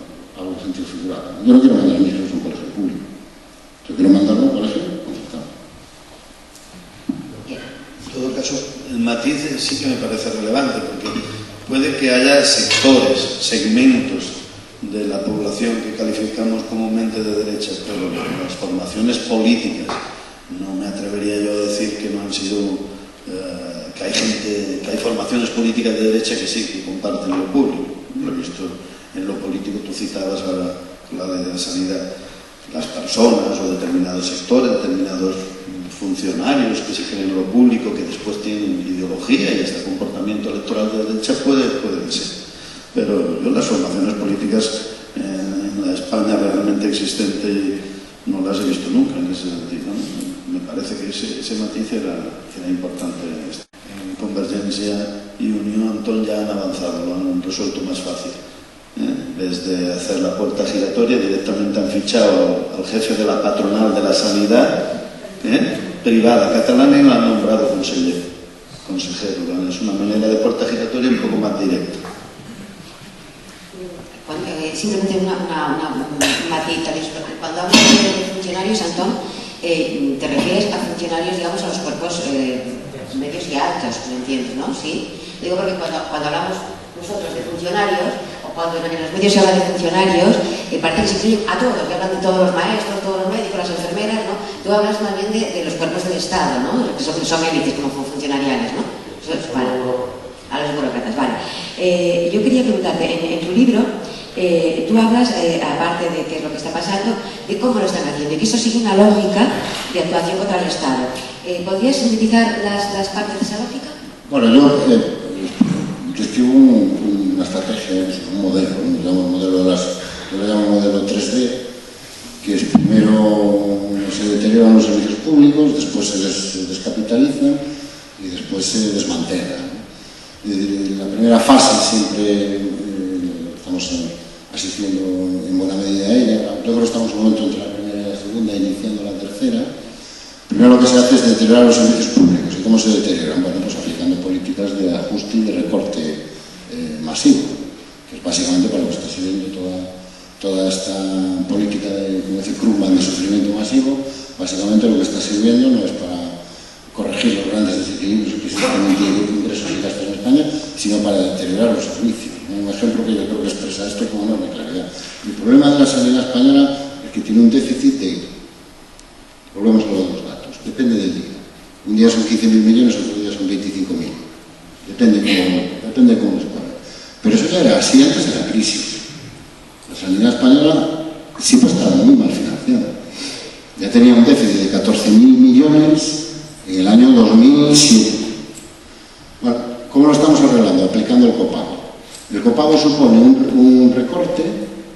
S2: Algo en sentido figurado. Yo no quiero mandar a mis hijos a un colegio público. Yo quiero mandarlo a un colegio concertado.
S4: En todo caso, el matiz sí que me parece relevante, porque puede que haya sectores, segmentos de la población que calificamos comúnmente de derecha, pero las formaciones políticas, no me atrevería yo a decir que no han sido, que hay formaciones políticas de derecha que sí, que comparten lo público. Lo he visto en lo político, tú citabas la ley de la sanidad, las personas o determinados sectores, determinados funcionarios que se creen en lo público, que después tienen ideología y hasta comportamiento electoral de derecha, pueden ser. Pero yo las formaciones políticas en la España realmente existente no las he visto nunca en ese sentido, ¿no? Me parece que ese matiz era importante. En Convergencia y Unión ya han avanzado, lo han resuelto más fácil. Desde hacer la puerta giratoria, directamente han fichado al jefe de la patronal de la sanidad privada catalana y lo han nombrado consejero. Es una manera de puerta giratoria un poco más directa.
S1: Simplemente un matiz. Cuando hablas de funcionarios, Antón, te refieres a funcionarios, digamos, a los cuerpos medios y altos, ¿me entiendes, no? ¿Sí? Digo porque cuando hablamos nosotros de funcionarios, o cuando en los medios se habla de funcionarios, parece que se incluyen a todos, que hablan de todos los maestros, todos los médicos, las enfermeras, ¿no? Tú hablas más bien de los cuerpos del Estado, ¿no? Que son élites como funcionariales, ¿no? Vale. A los burócratas, vale. Yo quería preguntarte, en tu libro, tú hablas, aparte de qué es lo que está pasando, de cómo lo están haciendo y que eso sigue una lógica de actuación contra el Estado. ¿Podrías sintetizar las partes de esa lógica?
S2: Bueno, yo describo una estrategia, un modelo, yo lo llamo modelo 3D, que es primero se deterioran los servicios públicos, después se descapitalizan y después se desmantelan. La primera fase siempre estamos asistiendo en buena medida a ella. Yo creo que estamos en un momento entre la primera y la segunda, iniciando la tercera. Primero lo que se hace es deteriorar los servicios públicos. ¿Y cómo se deterioran? Bueno, pues aplicando políticas de ajuste y de recorte masivo, que es básicamente para lo que está sirviendo toda esta política de, como dice Krugman, de sufrimiento masivo. Básicamente lo que está sirviendo no es para corregir los grandes desequilibrios que existen entre ingresos y gastos en España, sino para deteriorar los servicios. Un ejemplo que yo creo que expresa esto con enorme claridad. El problema de la sanidad española es que tiene un déficit de, volvemos a los datos, depende del día. Un día son 15.000 millones, otro día son 25.000. Depende de cómo se pone. Pero eso ya era así antes de la crisis. La sanidad española siempre estaba muy mal financiada. ya tenía un déficit de 14.000 millones en el año 2007. Bueno, ¿cómo lo estamos arreglando? Aplicando el copago. El copago supone un recorte,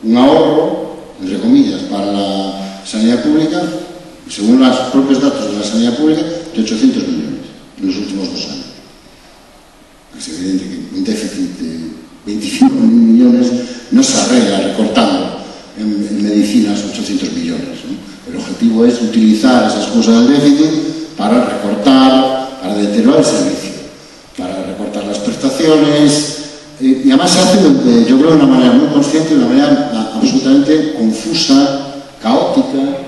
S2: un ahorro, entre comillas, para la sanidad pública, según los propios datos de la sanidad pública, de 800 millones en los últimos 2 años. Es evidente que un déficit de 25.000 millones no se arregla recortando en medicinas 800 millones, ¿no? El objetivo es utilizar esa excusa del déficit para recortar, para deteriorar el servicio, para recortar las prestaciones, y además se hace, yo creo, de una manera muy consciente, de una manera absolutamente confusa, caótica,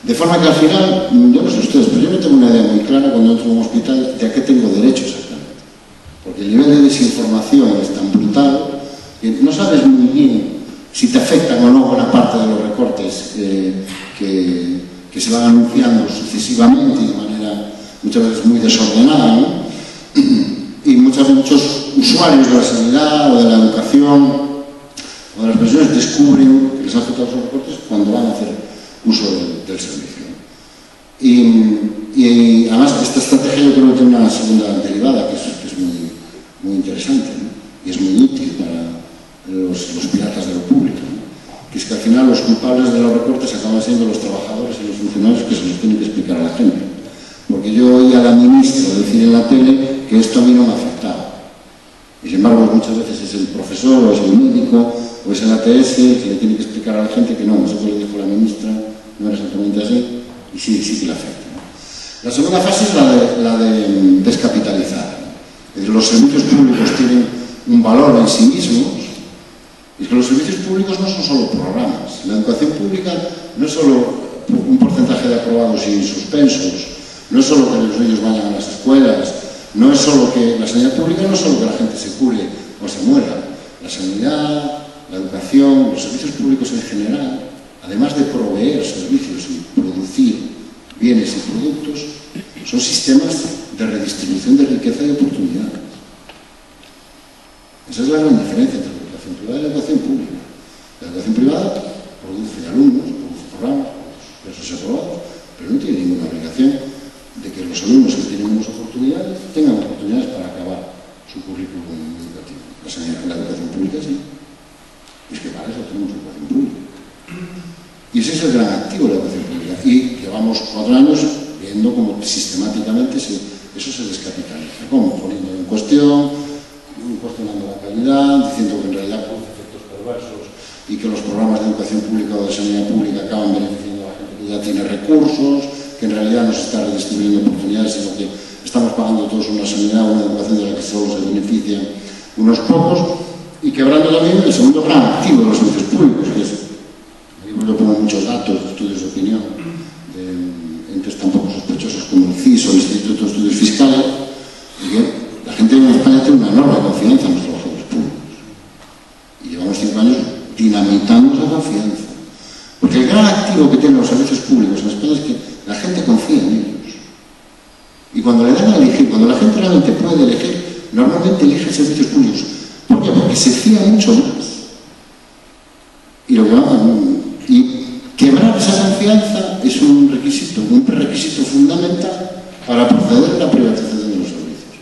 S2: de forma que al final, yo no sé ustedes, pero yo no tengo una idea muy clara cuando entro en un hospital de a qué tengo derecho exactamente. Porque el nivel de desinformación es tan brutal que no sabes muy bien si te afectan o no buena parte de los recortes que se van anunciando sucesivamente y de manera muchas veces muy desordenada, ¿no? Y muchos usuarios de la sanidad o de la educación o de las personas descubren que les afectan los recortes cuando van a hacer uso del servicio. Y además esta estrategia yo creo que tiene una segunda derivada que es muy interesante, ¿no? Y es muy útil para los piratas de lo público, ¿no? Que es que al final los culpables de los recortes acaban siendo los trabajadores y los funcionarios que se los tienen que explicar a la gente. Porque yo oí a la ministra decir en la tele que esto a mí no me afectaba. Y sin embargo muchas veces es el profesor o es el médico o es el ATS que le tiene que explicar a la gente que no, eso que le dijo la ministra no era exactamente así, y sí que le afecta, ¿no? La segunda fase es la de descapitalizar, ¿no? Es decir, los servicios públicos tienen un valor en sí mismos, y es que los servicios públicos no son solo programas. La educación pública no es solo un porcentaje de aprobados y suspensos, no es solo que los niños vayan a las escuelas, no es solo que la sanidad pública no es solo que la gente se cure o se muera. La sanidad, la educación, los servicios públicos en general, además de proveer servicios y producir bienes y productos, son sistemas de redistribución de riqueza y oportunidades. Esa es la gran diferencia entre la educación privada y la educación pública. La educación privada produce alumnos, produce programas, produce cursos aprobados, pero no tiene ninguna obligación de que los alumnos que tienen menos oportunidades tengan oportunidades para acabar su currículum educativo. La educación pública sí. Es que para eso tenemos educación pública. Y ese es el gran activo de la educación pública. Y llevamos 4 años viendo cómo sistemáticamente eso se descapitaliza. ¿Cómo? Poniendo en cuestión, cuestionando la calidad, diciendo que en realidad produce efectos perversos y que los programas de educación pública o de sanidad pública acaban beneficiando a la gente que ya tiene recursos, que en realidad no se está redistribuyendo oportunidades, sino que estamos pagando todos una sanidad, una educación de la que solo se benefician unos pocos, y quebrando también el segundo gran activo de los servicios públicos, que es, yo pongo muchos datos, estudios de opinión, de entes tan poco sospechosos como el CIS o el Instituto de Estudios Fiscales, y que la gente en España tiene una enorme confianza en los trabajadores públicos. Y llevamos 5 años dinamitando esa confianza. Porque el gran activo que tienen los servicios públicos en España es que la gente confía en ellos. Y cuando le dan a elegir, cuando la gente realmente puede elegir, normalmente elige servicios públicos. ¿Por qué? Porque se fía mucho más. Y quebrar esa confianza es un requisito, un prerequisito fundamental para proceder a la privatización de los servicios.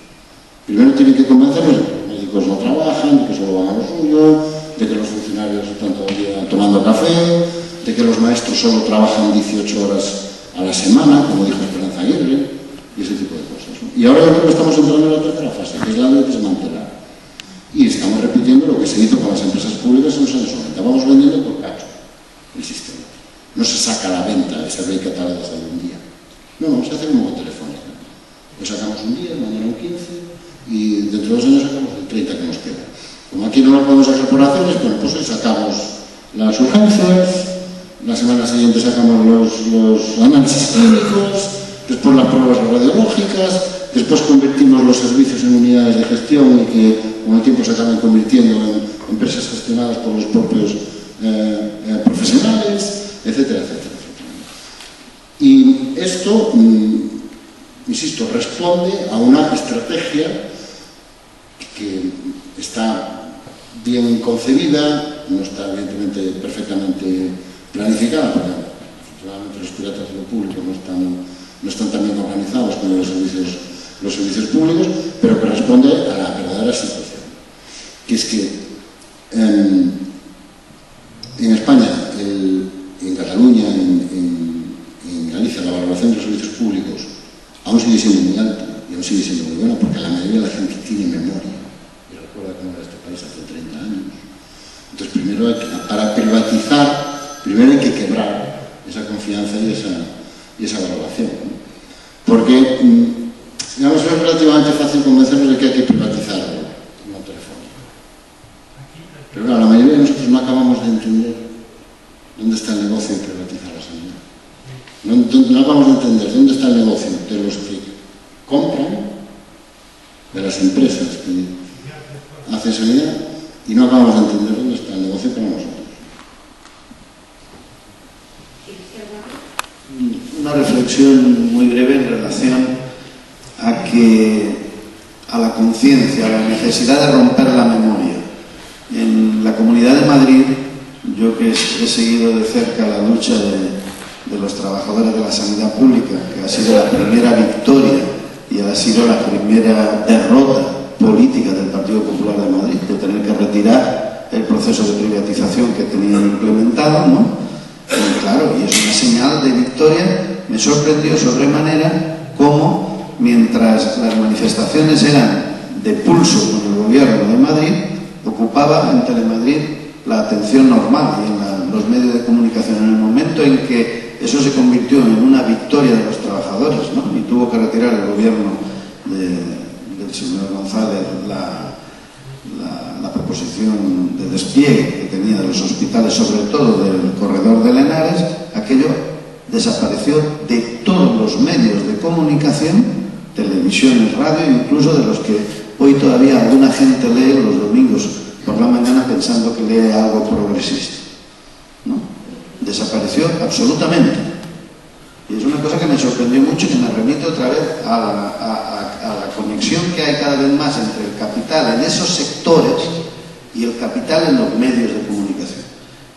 S2: Primero tienen que convencernos de que los médicos no trabajan, de que solo van a lo suyo, de que los funcionarios están todo el día tomando café, de que los maestros solo trabajan 18 horas a la semana, como dijo Esperanza Aguirre, y ese tipo de cosas, ¿no? Y ahora yo creo que estamos entrando en la tercera fase, que es la de desmantelar. Y estamos repitiendo lo que se hizo con las empresas públicas en los años 90. Vamos vendiendo por cacho el sistema. No se saca a la venta esa ley catalana de un día. No, se hace como con Telefónica. Lo sacamos un día, mañana un 15, y dentro de 2 años sacamos el 30 que nos queda. Como aquí no lo podemos sacar por acciones, bueno, pues hoy sacamos las urgencias, la semana siguiente sacamos los análisis clínicos, después las pruebas radiológicas, después convertimos los servicios en unidades de gestión y que con el tiempo se acaban convirtiendo en empresas gestionadas por los propios profesionales, etcétera, etcétera, etcétera. Y esto, insisto, responde a una estrategia que está bien concebida, no está evidentemente perfectamente planificada, porque Realmente los piratas de lo público no están tan bien organizados como los servicios públicos, pero que responde a la verdadera situación, que es que en España, en Cataluña, en Galicia, la valoración de los servicios públicos aún sigue siendo muy alta y aún sigue siendo muy buena, porque la mayoría de la gente tiene memoria y recuerda cómo era este país hace 30 años. Entonces, para privatizar, primero hay que quebrar esa confianza y esa valoración, ¿no? Porque, digamos, es relativamente fácil convencernos de que hay que privatizar una telefónica. Pero claro, la mayoría de nosotros no acabamos de entender dónde está el negocio de privatizar la sanidad. No acabamos de entender dónde está el negocio de los que compran, de las empresas que hacen sanidad, y no acabamos de entender dónde está el negocio para nosotros.
S4: Una reflexión muy breve en relación a la conciencia, a la necesidad de romper la memoria. En la Comunidad de Madrid, yo que he seguido de cerca la lucha de los trabajadores de la sanidad pública, que ha sido la primera victoria y ha sido la primera derrota política del Partido Popular de Madrid, de tener que retirar el proceso de privatización que tenían implementado, ¿no? Y claro, y es una señal de victoria. Me sorprendió sobremanera cómo, mientras las manifestaciones eran de pulso con el gobierno de Madrid, ocupaba en Telemadrid la atención normal y en los medios de comunicación. En el momento en que eso se convirtió en una victoria de los trabajadores, ¿no? Y tuvo que retirar el gobierno del señor González la proposición de despliegue que tenía de los hospitales, sobre todo del corredor de Lenares, aquello desapareció de todos los medios de comunicación, televisiones, radio, incluso de los que hoy todavía alguna gente lee los domingos por la mañana pensando que lee algo progresista, ¿no? Desapareció absolutamente. Y es una cosa que me sorprendió mucho y que me remite otra vez a la conexión que hay cada vez más entre el capital en esos sectores y el capital en los medios de comunicación.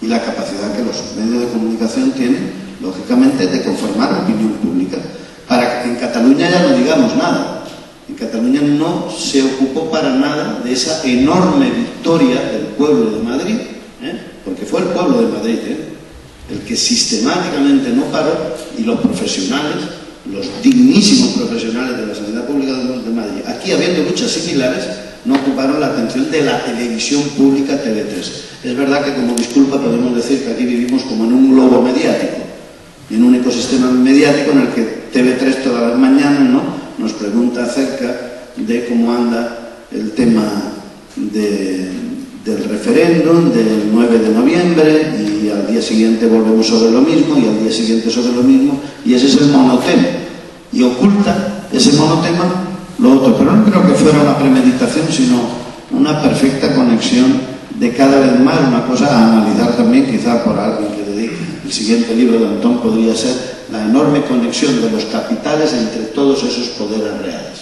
S4: Y la capacidad que los medios de comunicación tienen, lógicamente, de conformar opinión pública. Para que en Cataluña ya no digamos nada. En Cataluña no se ocupó para nada de esa enorme victoria del pueblo de Madrid, porque fue el pueblo de Madrid el que sistemáticamente no paró, y los profesionales, los dignísimos profesionales de la sanidad pública de Madrid, aquí habiendo luchas similares, no ocuparon la atención de la televisión pública TV3. Es verdad que como disculpa podemos decir que aquí vivimos como en un globo mediático, en un ecosistema mediático en el que TV3 todas las mañanas, ¿no?, nos pregunta acerca de cómo anda el tema del referéndum del 9 de noviembre, y al día siguiente volvemos sobre lo mismo, y al día siguiente sobre lo mismo, y ese es el monotema, y oculta ese monotema lo otro. Pero no creo que fuera una premeditación, sino una perfecta conexión de cada vez más, una cosa a analizar también, quizá por alguien que dedique el siguiente libro de Antón, podría ser la enorme conexión de los capitales entre todos esos poderes reales.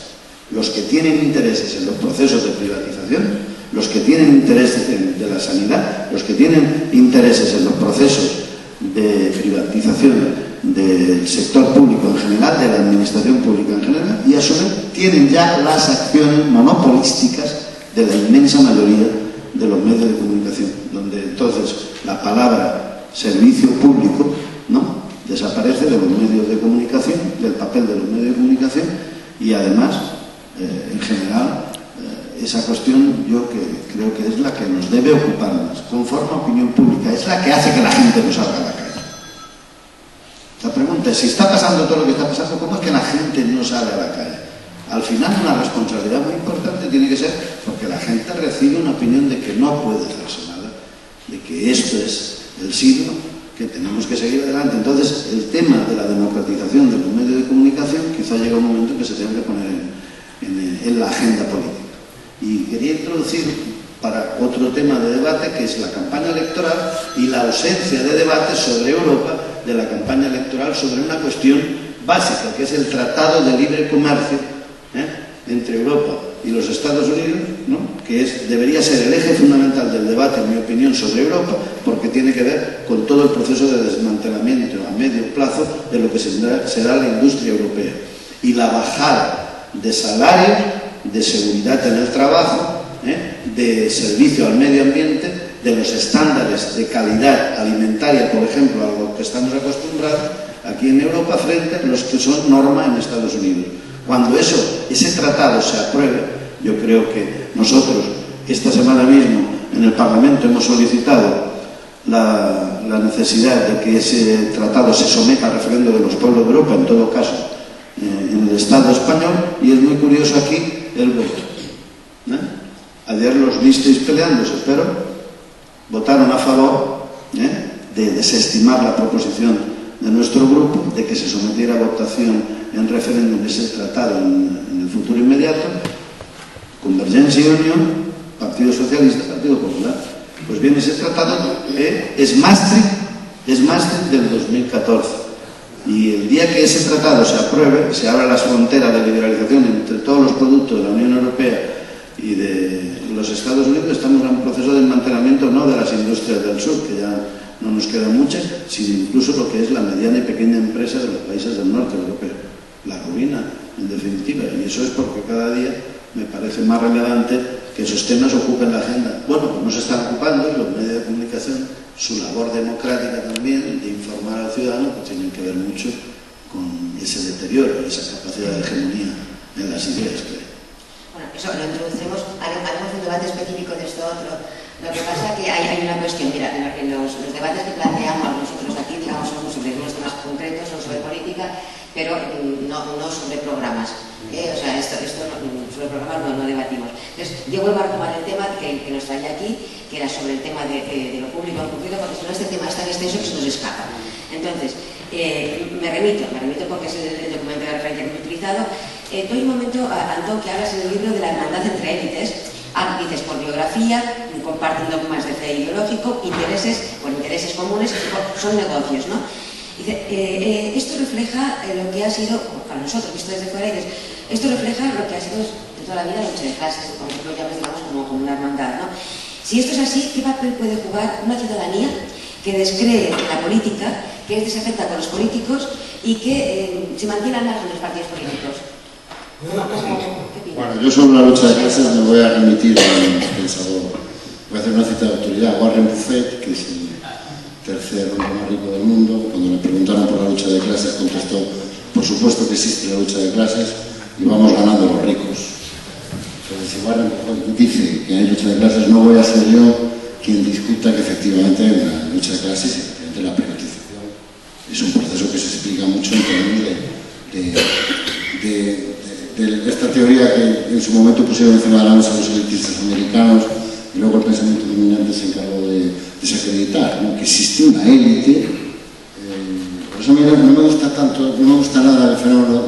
S4: Los que tienen intereses en los procesos de privatización, los que tienen intereses de la sanidad, los que tienen intereses en los procesos de privatización del sector público en general, de la administración pública en general, y a su vez tienen ya las acciones monopolísticas de la inmensa mayoría de los medios de comunicación, donde entonces la palabra servicio público, ¿no?, desaparece de los medios de comunicación, del papel de los medios de comunicación, y además, en general, esa cuestión yo creo que es la que nos debe ocupar más. Conforma opinión pública, es la que hace que la gente no salga a la calle. La pregunta es, si está pasando todo lo que está pasando, ¿cómo es que la gente no sale a la calle? Al final, una responsabilidad muy importante tiene que ser porque la gente recibe una opinión de que no puede hacerse nada, de que esto es el siglo, que tenemos que seguir adelante. Entonces, el tema de la democratización de los medios de comunicación quizá llega un momento en que se tenga que poner en la agenda política. Y quería introducir para otro tema de debate, que es la campaña electoral y la ausencia de debate sobre Europa, de la campaña electoral, sobre una cuestión básica, que es el Tratado de Libre Comercio entre Europa y los Estados Unidos, ¿no?, que debería ser el eje fundamental del debate debate, en mi opinión, sobre Europa, porque tiene que ver con todo el proceso de desmantelamiento a medio plazo de lo que será la industria europea. Y la bajada de salarios, de seguridad en el trabajo, de servicio al medio ambiente, de los estándares de calidad alimentaria, por ejemplo, a lo que estamos acostumbrados aquí en Europa, frente a los que son norma en Estados Unidos. Cuando ese tratado se apruebe, yo creo que nosotros, esta semana mismo, en el Parlamento hemos solicitado la necesidad de que ese tratado se someta al referendo de los pueblos de Europa, en todo caso, en el Estado español, y es muy curioso aquí el voto. Ayer los visteis peleándose, pero votaron a favor de desestimar la proposición de nuestro grupo de que se sometiera a votación en referéndum ese tratado en el futuro inmediato. Convergencia y Unión, Partido Socialista, Partido Popular. Pues bien, ese tratado es Maastricht del 2014. Y el día que ese tratado se apruebe, se abra las fronteras de liberalización entre todos los productos de la Unión Europea y de los Estados Unidos, estamos en un proceso de desmantelamiento no de las industrias del sur, que ya no nos quedan muchas, sino incluso lo que es la mediana y pequeña empresa de los países del norte europeo. La ruina, en definitiva, y eso es porque cada día me parece más relevante que esos temas ocupen la agenda. Bueno, pues no se están ocupando, y los medios de comunicación, su labor democrática también, de informar al ciudadano, pues tienen que ver mucho con ese deterioro, esa capacidad de hegemonía en las ideas, creo.
S1: Bueno, eso lo introducimos, haremos un debate específico de esto otro. Lo que pasa es que hay una cuestión, mira, en los debates que planteamos nosotros aquí, digamos, somos sobre unos temas concretos, no sobre política, pero no sobre programas. O sea, esto sobre programas no debatimos. Entonces, yo vuelvo a retomar el tema que nos traía aquí, que era sobre el tema de lo público en concreto, porque si no este tema es tan extenso que se nos escapa. Entonces, me remito porque es el documento de referencia que he utilizado. Doy un momento, Antón, que hablas en el libro de la hermandad entre élites. Dices por biografía, comparten dogmas de fe ideológico, por intereses comunes, son negocios, ¿no? Dice, esto refleja lo que ha sido, para nosotros, visto desde fuera, dices, esto refleja lo que ha sido de toda la vida la lucha de clases, por ejemplo, ya digamos como una hermandad, ¿no? Si esto es así, ¿qué papel puede jugar una ciudadanía que descree la política, que es desafecta con los políticos y que se mantiene al margen de los partidos políticos?
S2: Bueno, yo sobre la lucha de clases me voy a remitir a un pensador. Voy a hacer una cita de autoridad. Warren Buffett, que es el tercer hombre más rico del mundo, cuando le preguntaron por la lucha de clases, contestó: por supuesto que existe la lucha de clases y vamos ganando los ricos. Entonces, si Warren Buffett dice que hay lucha de clases, no voy a ser yo quien discuta que efectivamente hay una lucha de clases y efectivamente la privatización es un proceso que se explica mucho en términos de esta teoría que en su momento pusieron encima de la mesa los elitistas americanos, y luego el pensamiento dominante se encargó de desacreditar, ¿no? Que existe una élite. Por eso a mí no me gusta tanto, no me gusta nada el fenómeno,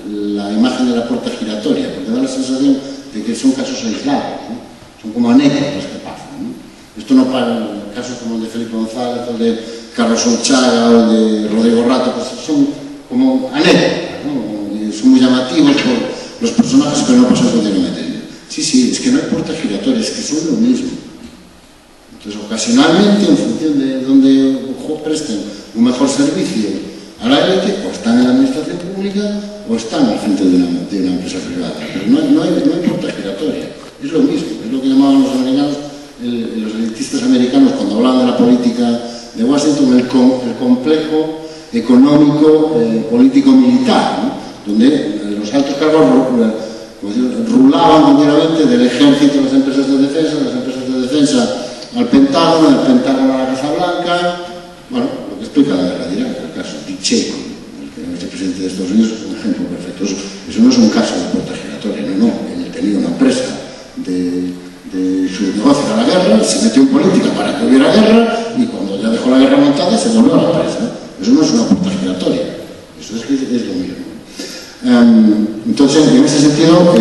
S2: la imagen de la puerta giratoria, porque da la sensación de que son casos aislados, ¿no? Son como anécdotas que pasan, ¿no? Esto no para en casos como el de Felipe González, o el de Carlos Olchaga, o el de Rodrigo Rato, pues son como anécdotas, ¿no? Son muy llamativos por los personajes, pero no pasan continuamente. Sí, es que no hay puertas giratorias, es que son lo mismo. Entonces, ocasionalmente, en función de donde presten un mejor servicio a la élite, o están en la administración pública o están al frente de una empresa privada. Pero no hay puerta giratoria, es lo mismo, es lo que llamaban los americanos, los elitistas americanos, cuando hablaban de la política de Washington, el complejo económico, político-militar, ¿no? Donde los altos cargos rulaban continuamente del ejército a las empresas de defensa al Pentágono, del Pentágono a la Casa Blanca. Bueno, lo que explica la guerra de Irak, el caso Dicheco, el vicepresidente de Estados Unidos, es un ejemplo perfecto. Eso no es un caso de puerta giratoria, no. Él tenía una empresa de su negocio a la guerra, se metió en política para que hubiera guerra, y cuando ya dejó la guerra montada se volvió a la empresa. Eso no es una puerta giratoria, eso es lo mismo. Entonces, en ese sentido,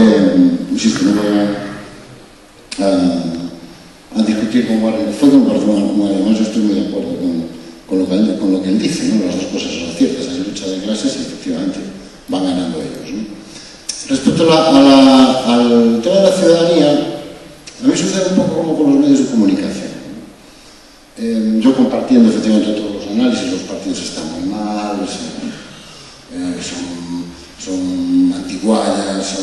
S2: insisto, no voy a discutir con Warren Buffett, como además yo estoy muy de acuerdo con lo que él dice, ¿no? Las dos cosas son ciertas, hay lucha de clases y efectivamente van ganando ellos, ¿no? Respecto al tema de la ciudadanía, a mí sucede un poco como con los medios de comunicación. yo compartiendo efectivamente todos los análisis, los partidos están muy mal, son antiguallas,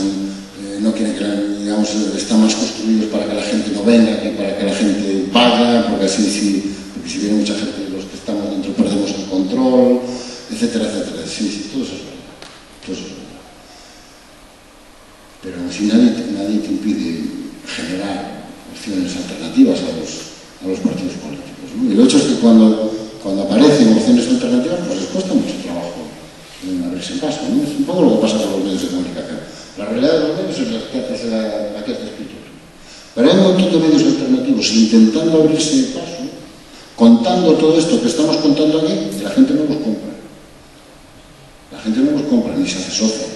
S2: no quieren que, digamos, están más construidos para que la gente no venga que para que la gente vaya, porque así porque si viene mucha gente, los que estamos dentro perdemos el control, etcétera, etcétera. Sí, todo eso es verdad. Todo eso es verdad. Pero si nadie te impide generar opciones alternativas a los partidos políticos, ¿no? Y lo hecho es que cuando aparecen opciones alternativas, pues les cuesta mucho trabajo abrirse paso, ¿no? Es un poco lo que pasa con los medios de comunicación. La realidad de los medios es la que has descrito. Pero hay un montón de medios alternativos intentando abrirse paso, contando todo esto que estamos contando aquí, y la gente no los compra. La gente no los compra ni se hace socia.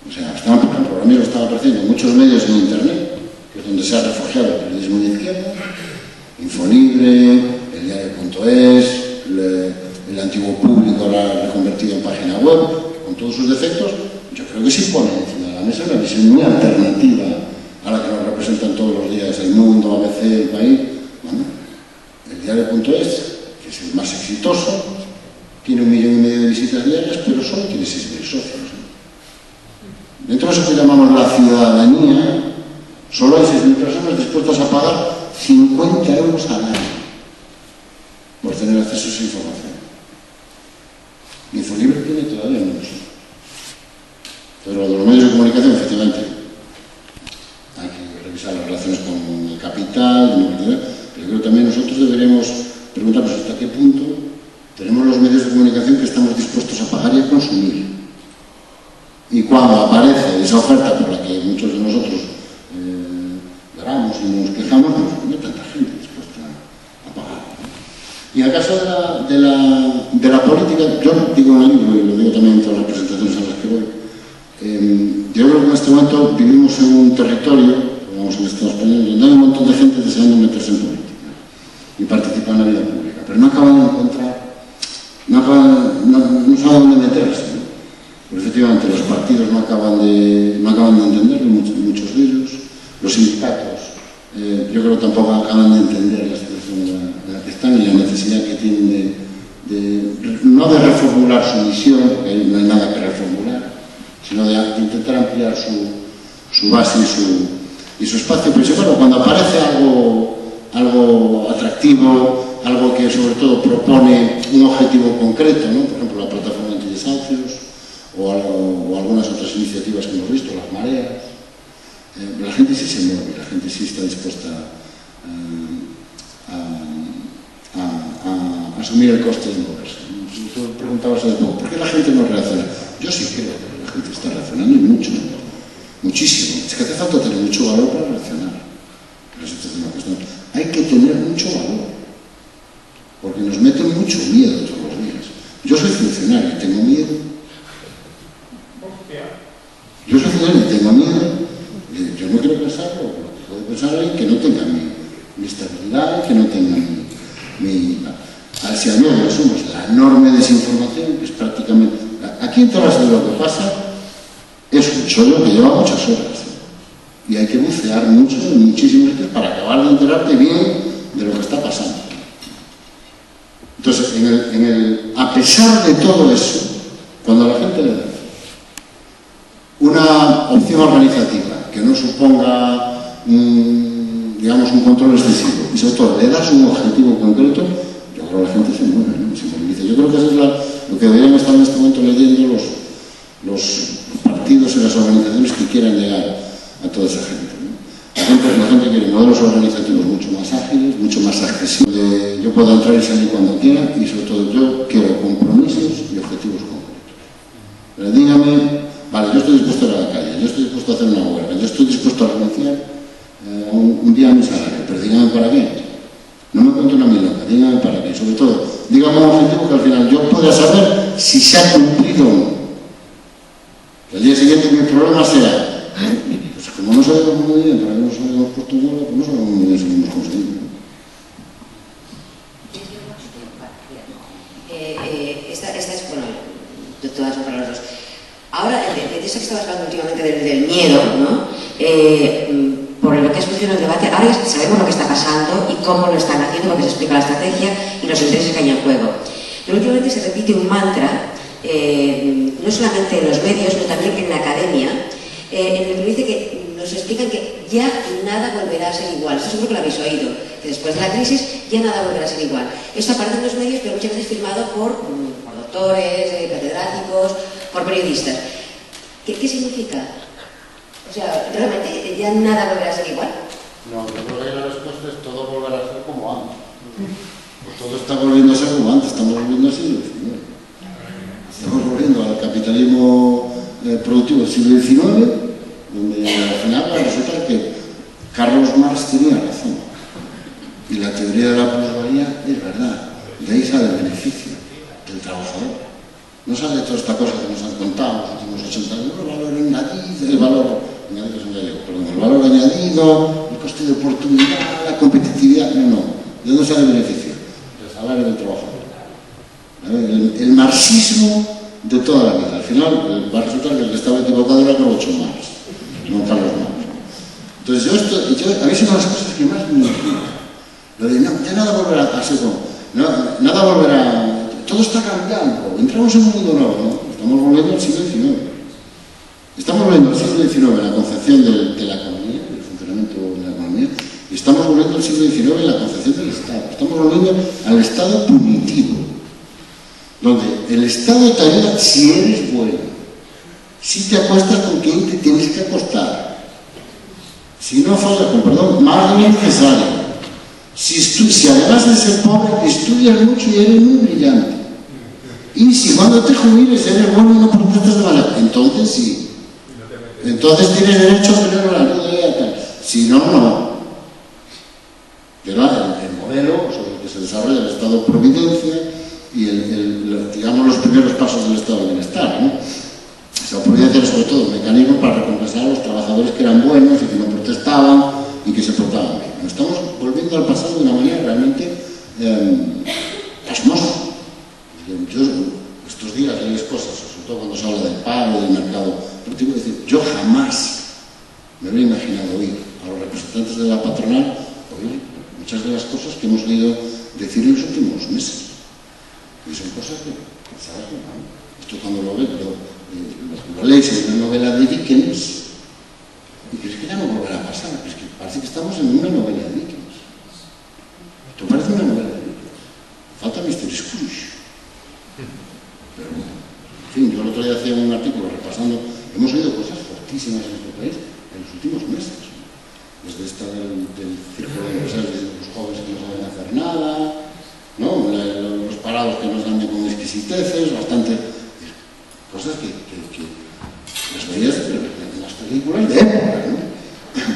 S2: O sea, por ejemplo, ahora mismo están apareciendo muchos medios en Internet, que es donde se ha refugiado el periodismo de izquierda, Infolibre, el diario.es, el antiguo Público la reconvertido en página web, con todos sus defectos. Yo creo que sí pone encima de la mesa una visión muy alternativa a la que nos representan todos los días El Mundo, ABC, El País. Bueno, el diario.es, que es el más exitoso, tiene 1,5 millones de visitas diarias, pero solo tiene 6.000 socios. Dentro de eso que llamamos la ciudadanía, solo hay 6.000 personas dispuestas a pagar 50 euros al año por tener acceso a esa información. Infolibre tiene todavía menos. Pero lo de los medios de comunicación, efectivamente, hay que revisar las relaciones con el capital, pero yo creo que también nosotros deberíamos preguntarnos hasta qué punto tenemos los medios de comunicación que estamos dispuestos a pagar y a consumir. Y cuando aparece esa oferta por la que muchos de nosotros lloramos y nos quejamos, pues no hay tanta gente dispuesta a pagar, ¿no? Y en el caso de la política, yo digo en el libro, y lo digo también en todas las presentaciones a las que voy, yo creo que en este momento vivimos en un territorio, digamos en el Estado español, donde hay un montón de gente deseando meterse en política y participar en la vida pública, pero no acaban de encontrar, no saben dónde meterse, ¿no? Pero efectivamente los partidos no acaban de entenderlo, muchos de ellos, los sindicatos yo creo que tampoco acaban de entender la situación en la que están y la necesidad que tienen no de reformular su misión, porque ahí no hay nada que reformular, sino de intentar ampliar su base y su espacio. Pero bueno, cuando aparece algo atractivo, algo que sobre todo propone un objetivo concreto, ¿no? Por ejemplo, la plataforma antidesahucios o algunas otras iniciativas que hemos visto, las mareas, la gente sí se mueve, la gente sí está dispuesta a asumir el coste de moverse. Tú preguntabas hace poco, ¿por qué la gente no reacciona? Yo sí creo que la gente está reaccionando y mucho, muchísimo. Es que hace falta tener mucho valor para reaccionar a la situación en la que estamos. Hay que tener mucho valor, porque nos meten mucho miedo todos los días. Yo soy funcionario y tengo miedo. Yo soy funcionario y tengo miedo. Yo no quiero pensar lo que puede pensar alguien que no tenga mi estabilidad, que no tenga si al menos le sumas la enorme desinformación, que es prácticamente... Aquí en todas las de lo que pasa es un chollo que lleva muchas horas, y hay que bucear mucho en muchísimos sitios para acabar de enterarte bien de lo que está pasando. Entonces, a pesar de todo eso, cuando a la gente le da una opción organizativa que no suponga digamos un control excesivo y sobre todo le das un objetivo concreto, yo creo que la gente se mueve, ¿no? Se moviliza. Yo creo que eso es lo que deberían estar en este momento leyendo los partidos y las organizaciones que quieran llegar a toda esa gente, ¿no? La gente quiere modelos organizativos mucho más ágiles, mucho más accesibles. Yo puedo entrar y salir cuando quiera, y sobre todo yo quiero compromisos y objetivos concretos. Pero dígame, vale, yo estoy dispuesto a ir a la calle, yo estoy dispuesto a hacer una huelga, yo estoy dispuesto a renunciar un día a mi salario, pero dígame para qué. No me cuento una milonga, dígame para qué. Sobre todo, dígame un objetivo que al final yo pueda saber si se ha cumplido o no. El día siguiente mi problema será, pues como no sabemos muy bien para qué nos hemos puesto en huelga, pues no sabemos muy bien si lo hemos conseguido.
S1: Esta es, bueno, de todas las palabras. Ahora, de eso que estabas hablando últimamente del miedo, ¿no? Por lo que has mencionado el debate, ahora sabemos lo que está pasando y
S5: cómo lo están haciendo, porque se explica la estrategia y los intereses que hay en juego. Pero últimamente se repite un mantra, no solamente en los medios, sino también en la academia, en el que dice que nos explican que ya nada volverá a ser igual. Esto seguro que lo habéis oído, que después de la crisis ya nada volverá a ser igual. Esto aparece en los medios, pero muchas veces firmado por doctores, catedráticos, por periodistas. ¿Qué significa? O sea, ¿realmente ya nada volverá a ser igual?
S3: No, yo creo que la respuesta es todo volverá a ser como antes.
S2: Pues todo está volviendo a ser como antes, estamos volviendo al siglo XIX. Estamos volviendo al capitalismo productivo del siglo XIX, donde al final resulta que Carlos Marx tenía razón. Y la teoría de la plusvalía es verdad. De ahí sale el beneficio del trabajador. No sale toda esta cosa que nos han contado los últimos 80 años, el valor añadido, el coste de oportunidad, la competitividad. No. ¿De dónde sale el beneficio? Del salario del trabajador. El marxismo de toda la vida. Al final va a resultar que el que estaba equivocado era Groucho Marx, no Carlos Marx. Entonces a mí es una de las cosas que más me inquieta. Lo de ya nada volverá a ser como, nada volverá, todo está cambiando, entramos en un mundo nuevo, ¿no? Estamos volviendo al siglo XIX. Estamos volviendo al siglo XIX en la concepción de la economía, del funcionamiento de la economía, y estamos volviendo al siglo XIX en la concepción del Estado. Estamos volviendo al Estado punitivo, donde el Estado te ayuda si eres bueno, si te acuestas con quien te tienes que acostar, si no faltas con perdón, más de lo necesario. Si además de ser pobre, estudias mucho y eres muy brillante. Y si cuando te jubiles eres bueno y no protestas de manera, entonces sí. Entonces tienes derecho a tener una ayuda y tal. Si no, no. Pero el modelo sobre el que se desarrolla el Estado de Providencia y digamos los primeros pasos del Estado de Bienestar, ¿no? El Estado de Providencia era sobre todo un mecanismo para recompensar a los trabajadores que eran buenos y que no protestaban y que se portaban bien. Estamos volviendo al pasado de una manera realmente pasmosa. Yo estos días lees cosas, sobre todo cuando se habla del paro, del mercado. Pero decir, yo jamás me habría imaginado oír a los representantes de la patronal oír muchas de las cosas que hemos oído decir en los últimos meses. Y son cosas que, ¿sabes? Esto cuando lo ves, pero lo lees en una novela de Dickens y crees que ya no volverá a pasar. Es que parece que estamos en una novela de Dickens. Esto parece una novela de Dickens. Falta Mr. Scrooge. Pero, en fin, yo el otro día hacía un artículo repasando. Hemos oído cosas fortísimas en nuestro país en los últimos meses. Desde esta del círculo de empresarios de los jóvenes que no saben hacer nada, ¿no? Los parados que nos dan con exquisiteces, bastante. Cosas que las veías en las películas de época, ¿no?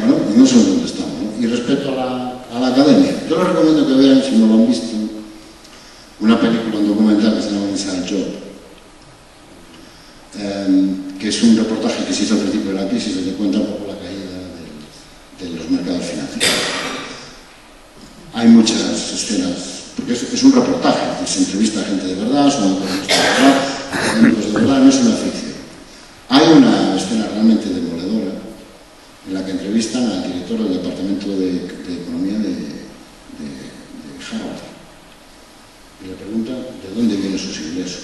S2: Bueno, no sé dónde estamos, ¿no? Y respecto a la academia, yo les recomiendo que vean, si no lo han visto, una película, un documental que se llama Inside Job, que es un reportaje que se hizo al principio de la crisis, donde cuenta un poco la caída de los mercados financieros. Hay muchas escenas, porque es un reportaje, se entrevista a gente de verdad, son economistas de verdad, académicos de verdad, no es una ficción. Hay una escena realmente demoledora en la que entrevistan al director del Departamento de Economía de Harvard y le preguntan de dónde vienen sus ingresos.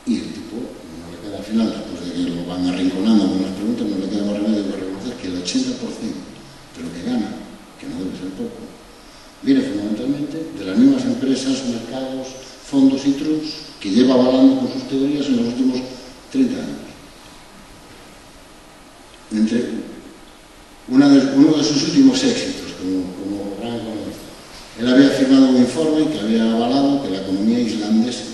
S2: Y el tipo no le queda al final, después de que lo van arrinconando con las preguntas, no le queda más remedio que reconocer que el 80% de lo que gana, que no debe ser poco, viene fundamentalmente de las mismas empresas, mercados, fondos y trucs que lleva avalando con sus teorías en los últimos 30 años. Uno de sus últimos éxitos como gran economista, él había firmado un informe que había avalado que la economía islandesa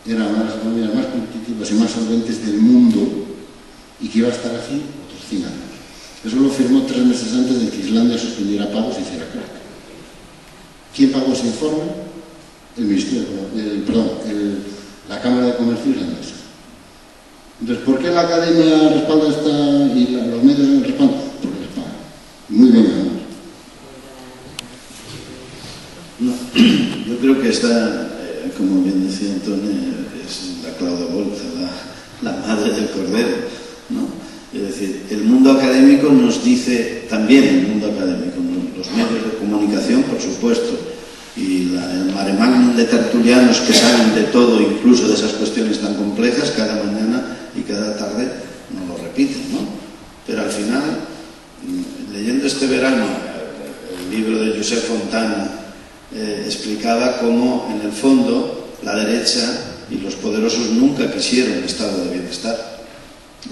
S2: era una de las economías más competitivas y más solventes del mundo y que iba a estar así otros 100 años. Eso lo firmó 3 meses antes de que Islandia suspendiera pagos y hiciera crack. ¿Quién pagó ese informe? El Ministerio, la Cámara de Comercio islandesa. Entonces, ¿por qué la academia respalda esta y los medios respaldan? Porque les pagan. Muy bien, además.
S4: No, yo creo que esta, como bien decía Antonio, es la Claudia Volta, la madre del cordero, ¿no? Es decir, decir, el mundo académico nos dice, también el mundo académico, los medios de comunicación, por supuesto, y el mare magnum de tertulianos que saben de todo, incluso de esas cuestiones tan complejas, cada mañana y cada tarde nos lo repiten, ¿no? Pero al final, leyendo este verano el libro de Josep Fontana, explicaba cómo en el fondo la derecha y los poderosos nunca quisieron el estado de bienestar.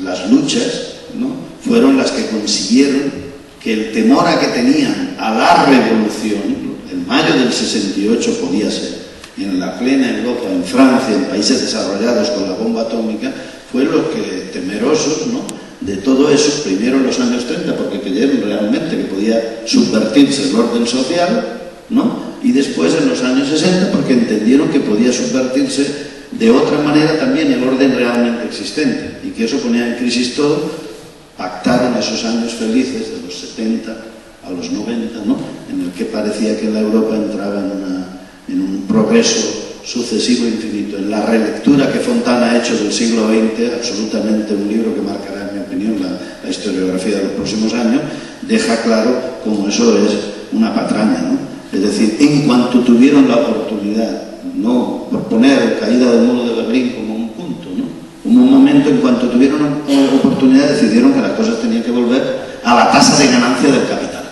S4: Las luchas, ¿no?, fueron las que consiguieron que el temor a que tenían a la revolución, en mayo del 68 podía ser, en la plena Europa, en Francia, en países desarrollados con la bomba atómica, fue lo que, temerosos, ¿no?, de todo eso, primero en los años 30, porque creyeron realmente que podía subvertirse el orden social, ¿no?, y después en los años 60, porque entendieron que podía subvertirse de otra manera también el orden realmente existente, y que eso ponía en crisis todo. Pactaron esos años felices de los 70 a los 90, ¿no?, en el que parecía que la Europa entraba en un progreso sucesivo infinito. En la relectura que Fontana ha hecho del siglo XX, absolutamente un libro que marcará, en mi opinión, la historiografía de los próximos años, deja claro cómo eso es una patraña, ¿no? Es decir, en cuanto tuvieron la oportunidad, no por poner caída del muro de Berlín como un punto, ¿no?, como un momento, en cuanto tuvieron oportunidad, decidieron que las cosas tenían que volver a la tasa de ganancia del capital.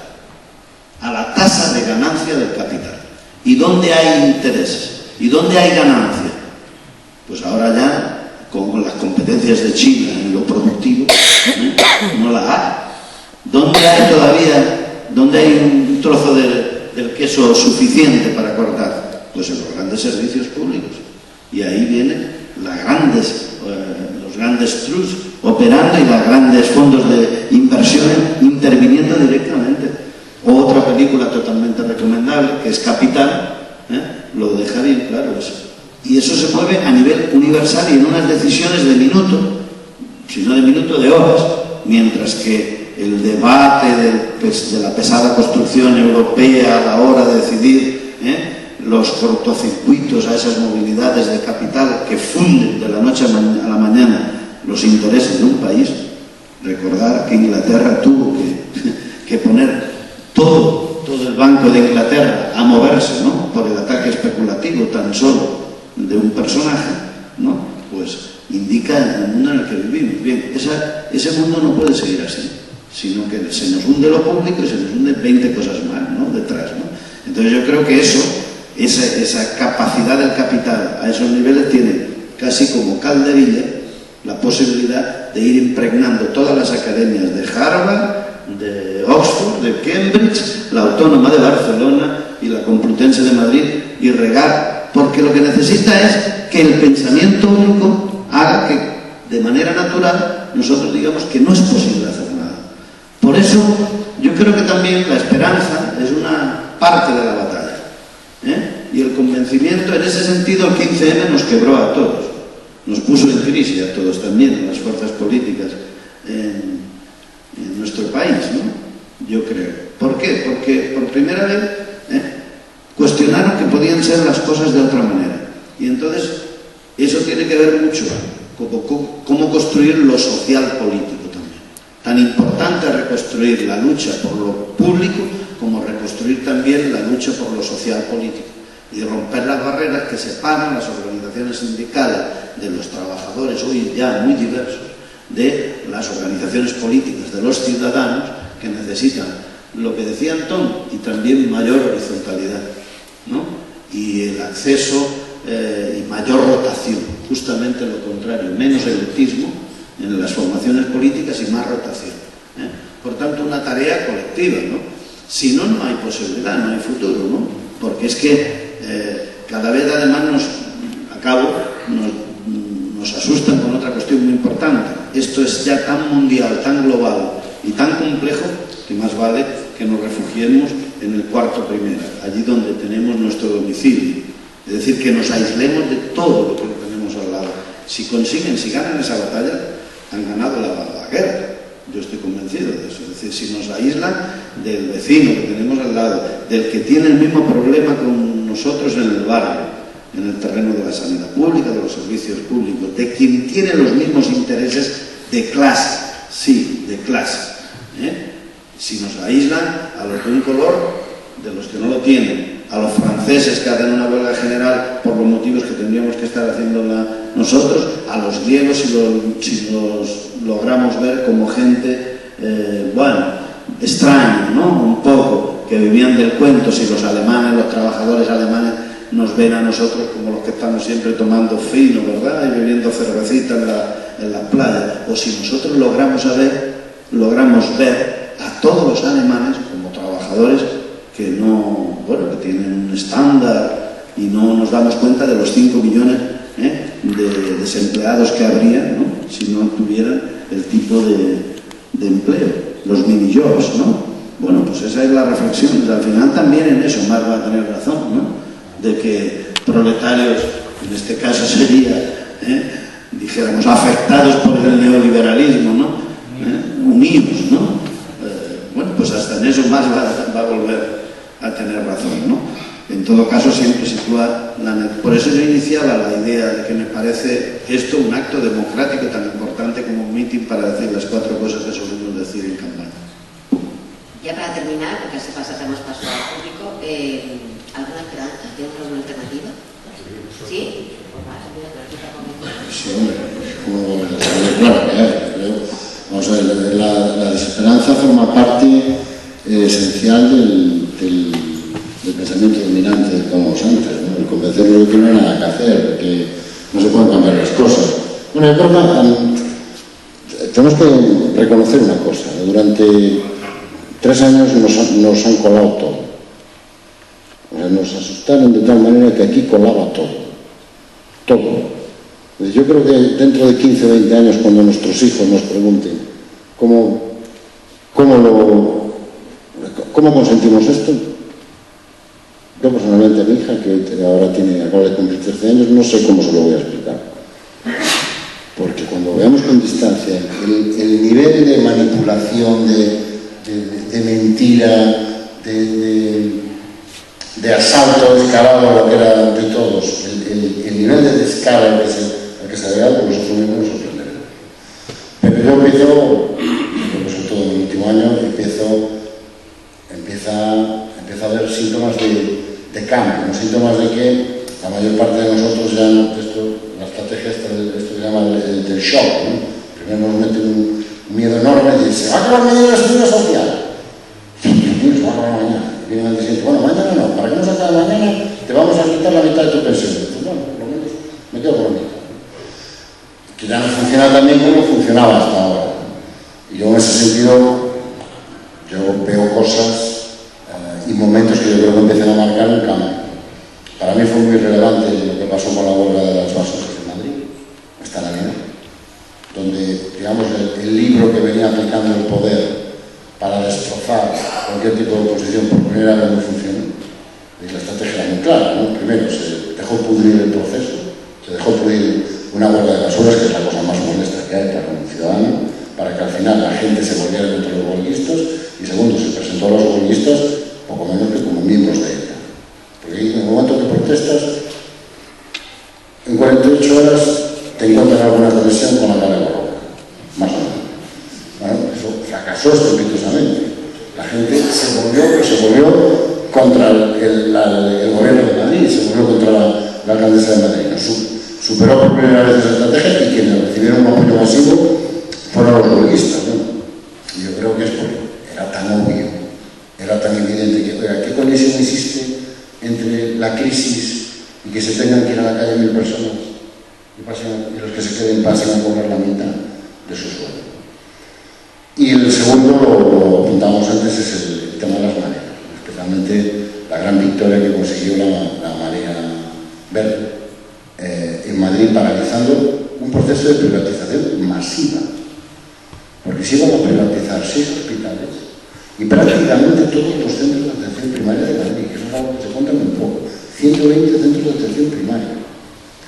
S4: A la tasa de ganancia del capital. ¿Y dónde hay intereses? ¿Y dónde hay ganancia? Pues ahora ya, con las competencias de China en lo productivo, no la hay. ¿Dónde hay todavía, dónde hay un trozo del queso suficiente para cortar? Pues en los grandes servicios públicos. Y ahí vienen los grandes trusts operando y los grandes fondos de inversión interviniendo directamente. Otra película totalmente recomendable, que es Capital, lo deja bien claro eso. Y eso se mueve a nivel universal y en unas decisiones de minuto, si no de minuto, de horas, mientras que el debate de la pesada construcción europea a la hora de decidir los cortocircuitos a esas movilidades de capital que funden de la noche a la mañana los intereses de un país. Recordar que Inglaterra tuvo que poner todo el Banco de Inglaterra a moverse, ¿no?, por el ataque especulativo tan solo de un personaje, ¿no?, pues indica el mundo en el que vivimos. Bien, ese mundo no puede seguir así, sino que se nos hunde lo público y se nos hunde 20 cosas más, ¿no?, detrás, ¿no? Entonces yo creo que esa capacidad del capital a esos niveles tiene casi como calderilla la posibilidad de ir impregnando todas las academias de Harvard, de Oxford, de Cambridge, la Autónoma de Barcelona y la Complutense de Madrid, y regar, porque lo que necesita es que el pensamiento único haga que de manera natural nosotros digamos que no es posible hacer nada. Por eso yo creo que también la esperanza es una parte de la batalla, y el convencimiento, en ese sentido, el 15M nos quebró a todos, nos puso en crisis a todos también, a las fuerzas políticas en nuestro país, ¿no?, yo creo. ¿Por qué? Porque por primera vez cuestionaron que podían ser las cosas de otra manera. Y entonces eso tiene que ver mucho con cómo construir lo social político también. Tan importante es reconstruir la lucha por lo público como reconstruir también la lucha por lo social político y romper las barreras que separan las organizaciones sindicales de los trabajadores, hoy ya muy diversos, de las organizaciones políticas, de los ciudadanos que necesitan lo que decía Antón y también mayor horizontalidad, ¿no?, y el acceso y mayor rotación, justamente lo contrario, menos elitismo en las formaciones políticas y más rotación, Por tanto, una tarea colectiva, ¿no? Si no, no hay posibilidad, no hay futuro, ¿no? Porque es que cada vez además nos asustan con otra cuestión muy importante. Esto es ya tan mundial, tan global y tan complejo que más vale que nos refugiemos en el cuarto primera, allí donde tenemos nuestro domicilio. Es decir, que nos aislemos de todo lo que tenemos al lado. Si ganan esa batalla, han ganado la guerra. Yo estoy convencido de eso. Es decir, si nos aíslan del vecino que tenemos al lado, del que tiene el mismo problema con nosotros en el barrio, en el terreno de la sanidad pública, de los servicios públicos, de quien tiene los mismos intereses de clase, sí, de clase. Si nos aíslan a los de un color, de los que no lo tienen, a los franceses que hacen una huelga general por los motivos que tendríamos que estar haciéndola nosotros, a los griegos si los logramos ver como gente, extraña, ¿no? Un poco, que vivían del cuento, si los alemanes, los trabajadores alemanes nos ven a nosotros como los que estamos siempre tomando fino, ¿verdad? Y bebiendo cervecita en la playa. O si nosotros logramos ver a todos los alemanes como trabajadores que no, que tienen un estándar y no nos damos cuenta de los 5 millones de desempleados que habría, ¿no? Si no tuvieran el tipo de empleo, los mini-jobs, ¿no? Bueno, pues esa es la reflexión. Al final también en eso Marx va a tener razón, ¿no? De que proletarios, en este caso sería, dijéramos, afectados por el neoliberalismo, ¿no? Unidos, ¿no? Bueno, pues hasta en eso Marx va a volver a tener razón, ¿no? En todo caso siempre sitúa por eso yo iniciaba la idea de que me parece esto un acto democrático tan importante como un mitin para decir las 4 cosas que solemos decir en campaña.
S5: Ya para terminar, porque así pasamos paso al público, ¿alguna esperanza? ¿Tenemos alguna alternativa? ¿Sí?
S2: Sí, hombre, claro que hay. Vamos a ver, la desesperanza forma parte esencial del pensamiento dominante del que hablamos antes, ¿no? El convencerlo de que no hay nada que hacer, de que no se pueden cambiar las cosas. Bueno, yo creo que tenemos que reconocer una cosa. Durante 3 años nos han colado todo. O sea, nos asustaron de tal manera que aquí colaba todo. Todo. Yo creo que dentro de 15 o 20 años, cuando nuestros hijos nos pregunten cómo consentimos esto, yo personalmente a mi hija, que ahora acaba de cumplir 13 años, no sé cómo se lo voy a explicar. Porque cuando veamos con distancia el nivel de manipulación, de mentira, de asalto descarado a lo que era de todos, el nivel de descaro al que se ha llegado, pues nosotros mismos nos sorprenderá. Pero yo empiezo, sobre todo en el último año, empieza a haber síntomas de cambio, síntomas de que la mayor parte de nosotros ya, la estrategia esto se llama del shock, ¿no? Primero nos meten un miedo enorme y se va a acabar mañana la seguridad social. Se va a acabar mañana. Viene el diciendo, bueno, mañana no, para que no se acabe mañana te vamos a quitar la mitad de tu pensión. Entonces, bueno, por lo menos me quedo con la mitad. Que ya no funciona tan bien como funcionaba hasta ahora. Y yo en ese sentido, yo veo cosas y momentos que yo creo que empiezan a marcar el cambio. Para mí fue muy relevante lo que pasó con la huelga de las basuras en Madrid, esta Navidad, donde, digamos, el libro que venía aplicando el poder para destrozar cualquier tipo de oposición por primera vez no funcionó. Y la estrategia era muy clara, ¿no? Primero se dejó pudrir el proceso, se dejó pudrir una huelga de basuras, que es la cosa más molesta que hay para un ciudadano, para que al final la gente se volviera contra los huelguistas, y segundo, se presentó a los huelguistas poco menos que como miembros de ETA. Porque en el momento que protestas, en 48 horas te encuentran alguna conexión con la cara de la boca, más o menos. Bueno, eso fracasó estrepitosamente. La gente se volvió contra el gobierno de Madrid, se volvió contra la alcaldesa de Madrid. Superó por primera vez esa estrategia y quienes recibieron un apoyo masivo fueron los huelguistas, ¿no? Y yo creo que es porque era tan obvio, era tan evidente que, oiga, ¿qué conexión existe entre la crisis y que se tengan que ir a la calle 1000 personas y los que se queden pasen a cobrar la mitad de su sueldo? Y el segundo, lo apuntamos antes, es el tema de las mareas, especialmente la gran victoria que consiguió la marea verde en Madrid, paralizando un proceso de privatización masiva, porque se iban a privatizar 6 hospitales y prácticamente todos los centros de atención primaria de Madrid, que eso es algo que se cuenta muy poco, 120 centros de atención primaria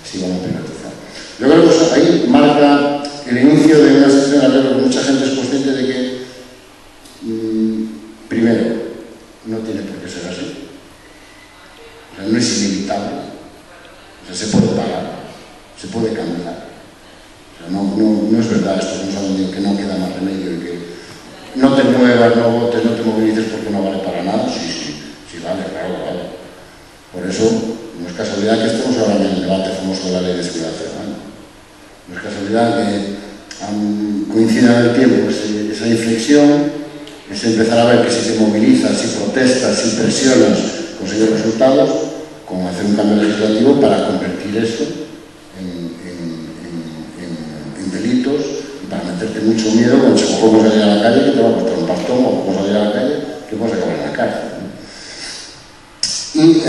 S2: se iban a privatizar. Yo creo que eso ahí marca el inicio de una situación en la que mucha gente es consciente de que, primero, no tiene por qué ser así. O sea, no es inevitable. O sea, se puede pagar, se puede cambiar. O sea, no es verdad esto que nos han dicho, que no queda más remedio muevas, no votes, no te movilices porque no vale para nada. Sí, vale, claro, vale. Por eso, no es casualidad que estemos ahora en el debate famoso de la Ley de Seguridad Ciudadana. No es casualidad que coincida en el tiempo esa inflexión, es empezar a ver que si te movilizas, si protestas, si presionas, consigues resultados, con hacer un cambio legislativo para convertir esto en delitos y para meterte mucho miedo cuando se puede salir a la calle que te va a costar un pastón o puedes salir a la calle que puedes acabar en la cárcel, ¿no? Y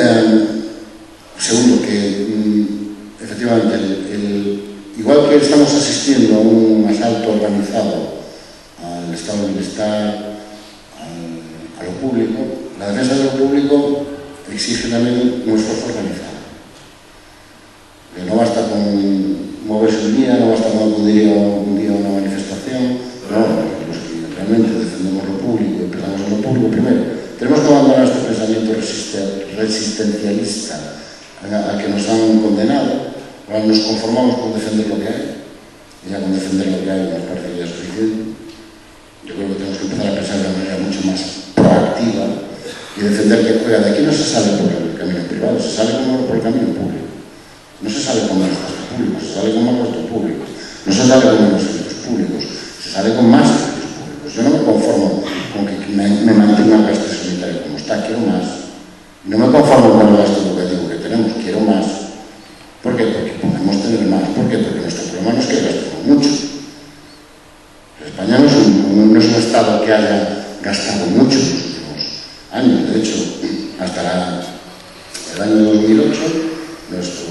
S2: segundo, que efectivamente igual que estamos asistiendo a un asalto organizado al estado de bienestar, a lo público, la defensa de lo público exige también un esfuerzo organizado. Que no basta con moverse un día, no basta con un día una manifestación, no, los que realmente defendemos lo público y empezamos en lo público primero. Tenemos que abandonar este pensamiento resistencialista a que nos han condenado. Ahora nos conformamos con defender lo que hay, y ya con defender lo que hay nos parece ya suficiente. Yo creo que tenemos que empezar a pensar de una manera mucho más proactiva y defender que, oiga, de aquí no se sale por el camino privado, se sale por el camino público. No se sale con menos gastos públicos, se sale con más gastos públicos. No se sale con menos servicios públicos, se sale con más servicios públicos. Yo no me conformo con que me mantenga el gasto sanitario como está, quiero más. No me conformo con el gasto educativo que tenemos, quiero más. ¿Por qué? Porque podemos tener más. ¿Por qué? Porque nuestro problema no es que gastemos mucho. España no es un Estado que haya gastado mucho en los últimos años. De hecho, hasta el año 2008, nuestro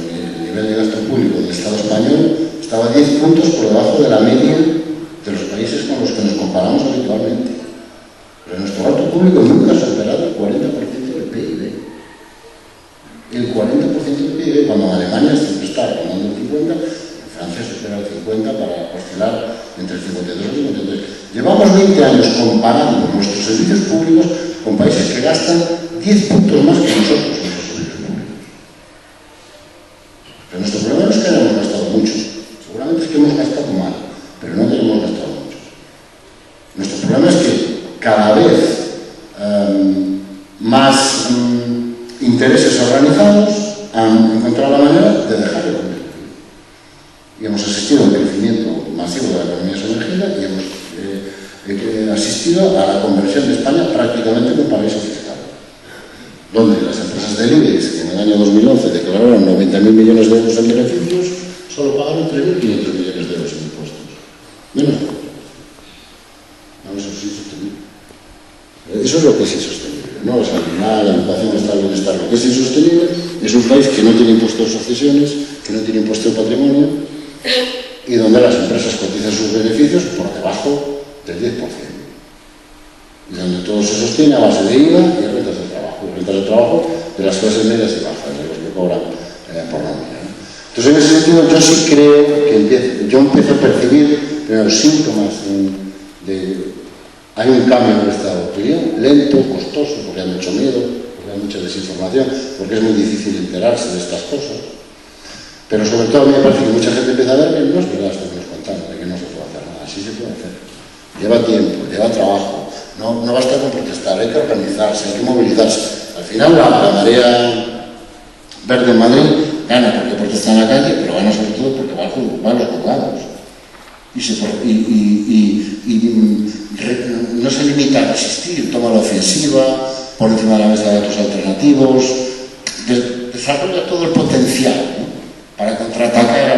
S2: nivel de gasto público del Estado español estaba 10 puntos por debajo de la media de los países con los que nos comparamos habitualmente. Pero nuestro gasto público nunca ha superado el 40% del PIB. El 40% del PIB, cuando en Alemania siempre está rondando el 50%, en Francia supera el 50% para oscilar entre el 52 y el 53. Llevamos 20 años comparando nuestros servicios públicos con países que gastan 10 puntos más que nosotros en nuestros servicios públicos. Pero nuestro problema no es que hayamos gastado mucho, seguramente es que hemos gastado mal, pero no que hemos gastado mucho. Nuestro problema es que cada vez más intereses organizados han encontrado la manera de dejar de convertir. Y hemos asistido a un crecimiento masivo de la economía sumergida y hemos asistido a la conversión de España prácticamente en un paraíso fiscal, donde las empresas del IBEX, que en el año 2011 declararon 90.000 millones de euros en beneficios, solo pagaron 3.500 millones de euros en impuestos. Menos de eso es insostenible. Eso es lo que es insostenible, ¿no? O sea, la educación está el bienestar. Lo que es insostenible es un país que no tiene impuesto de sucesiones, que no tiene impuesto de patrimonio y donde las empresas cotizan sus beneficios por debajo del 10%. Y donde todo se sostiene a base de IVA y rentas de trabajo. Y rentas de trabajo de las clases medias y bajas, de los que cobran por nómina, ¿no? Entonces, en ese sentido, yo sí creo que yo empiezo a percibir primero síntomas hay un cambio en el estado de opinión, lento, costoso, porque hay mucho miedo, porque hay mucha desinformación, porque es muy difícil enterarse de estas cosas. Pero sobre todo a mí me parece que mucha gente empieza a ver que no es verdad esto que nos contamos, de que no se puede hacer nada. Sí se puede hacer. Lleva tiempo, lleva trabajo. No basta con protestar, hay que organizarse, hay que movilizarse. Al final la marea verde en Madrid gana porque protesta en la calle, pero gana sobre todo porque van los juzgados. No se limita a resistir, toma la ofensiva, por encima de la mesa de datos alternativos, desarrolla todo el potencial, ¿no?, para contraatacar a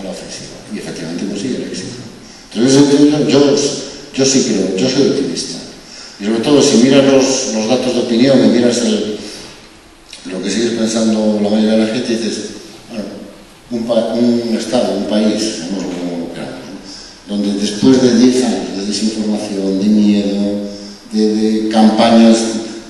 S2: la ofensiva. Y efectivamente consigue el éxito. Entonces yo sí creo, yo soy optimista. Y sobre todo si miras los datos de opinión y miras lo que sigues pensando la mayoría de la gente, dices, bueno, un Estado, un país, donde después de 10 años de desinformación, de miedo, de campañas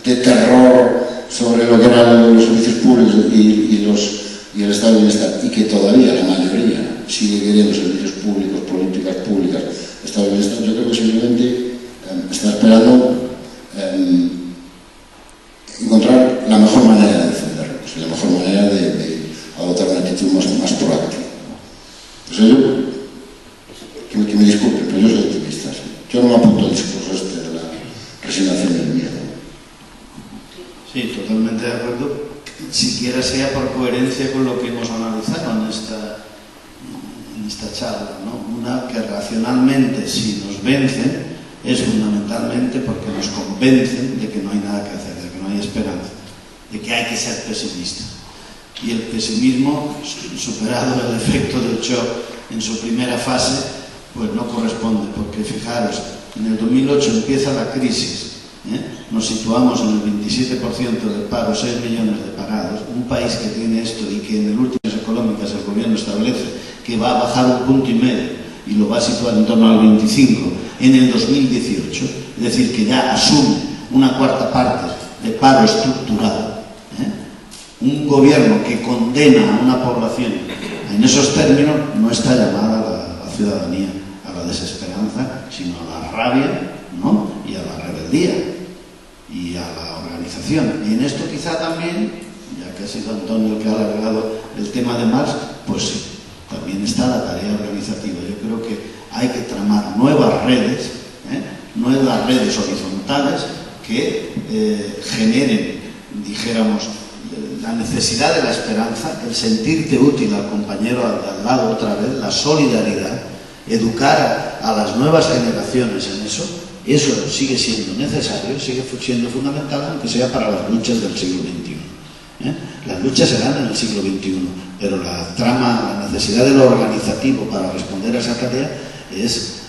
S2: de terror sobre lo que eran los servicios públicos y el estado de bienestar, y que todavía la mayoría sigue queriendo servicios públicos, políticas públicas, estado de bienestar, yo creo que simplemente está esperando encontrar la mejor manera de defenderlos y la mejor manera de adoptar una actitud más proactiva. O sea, que me disculpen, pero yo soy optimista. ¿Sí? Yo no me apunto al discurso este de la
S4: Sí, totalmente de acuerdo, siquiera sea por coherencia con lo que hemos analizado en esta charla, ¿no? Una que racionalmente, si nos vencen, es fundamentalmente porque nos convencen de que no hay nada que hacer, de que no hay esperanza, de que hay que ser pesimista. Y el pesimismo, superado el efecto del shock en su primera fase, pues no corresponde, porque fijaros, en el 2008 empieza la crisis, nos situamos en el 27% del paro, 6 millones de parados, un país que tiene esto y que en el últimas económicas el gobierno establece que va a bajar 1,5 puntos y lo va a situar en torno al 25 en el 2018, es decir, que ya asume una cuarta parte de paro estructural, un gobierno que condena a una población en esos términos, no está llamada la ciudadanía a la desesperanza, sino a la rabia, ¿no? Y a la rebeldía y a la organización. Y en esto quizá también, ya que ha sido Antonio el que ha alargado el tema de Marx, pues sí, también está la tarea organizativa. Yo creo que hay que tramar nuevas redes horizontales que generen, dijéramos, la necesidad de la esperanza, el sentirte útil al compañero al lado otra vez, la solidaridad, educar a las nuevas generaciones en eso sigue siendo necesario, sigue siendo fundamental, aunque sea para las luchas del siglo XXI. Las luchas se dan en el siglo XXI, pero la necesidad de lo organizativo para responder a esa tarea es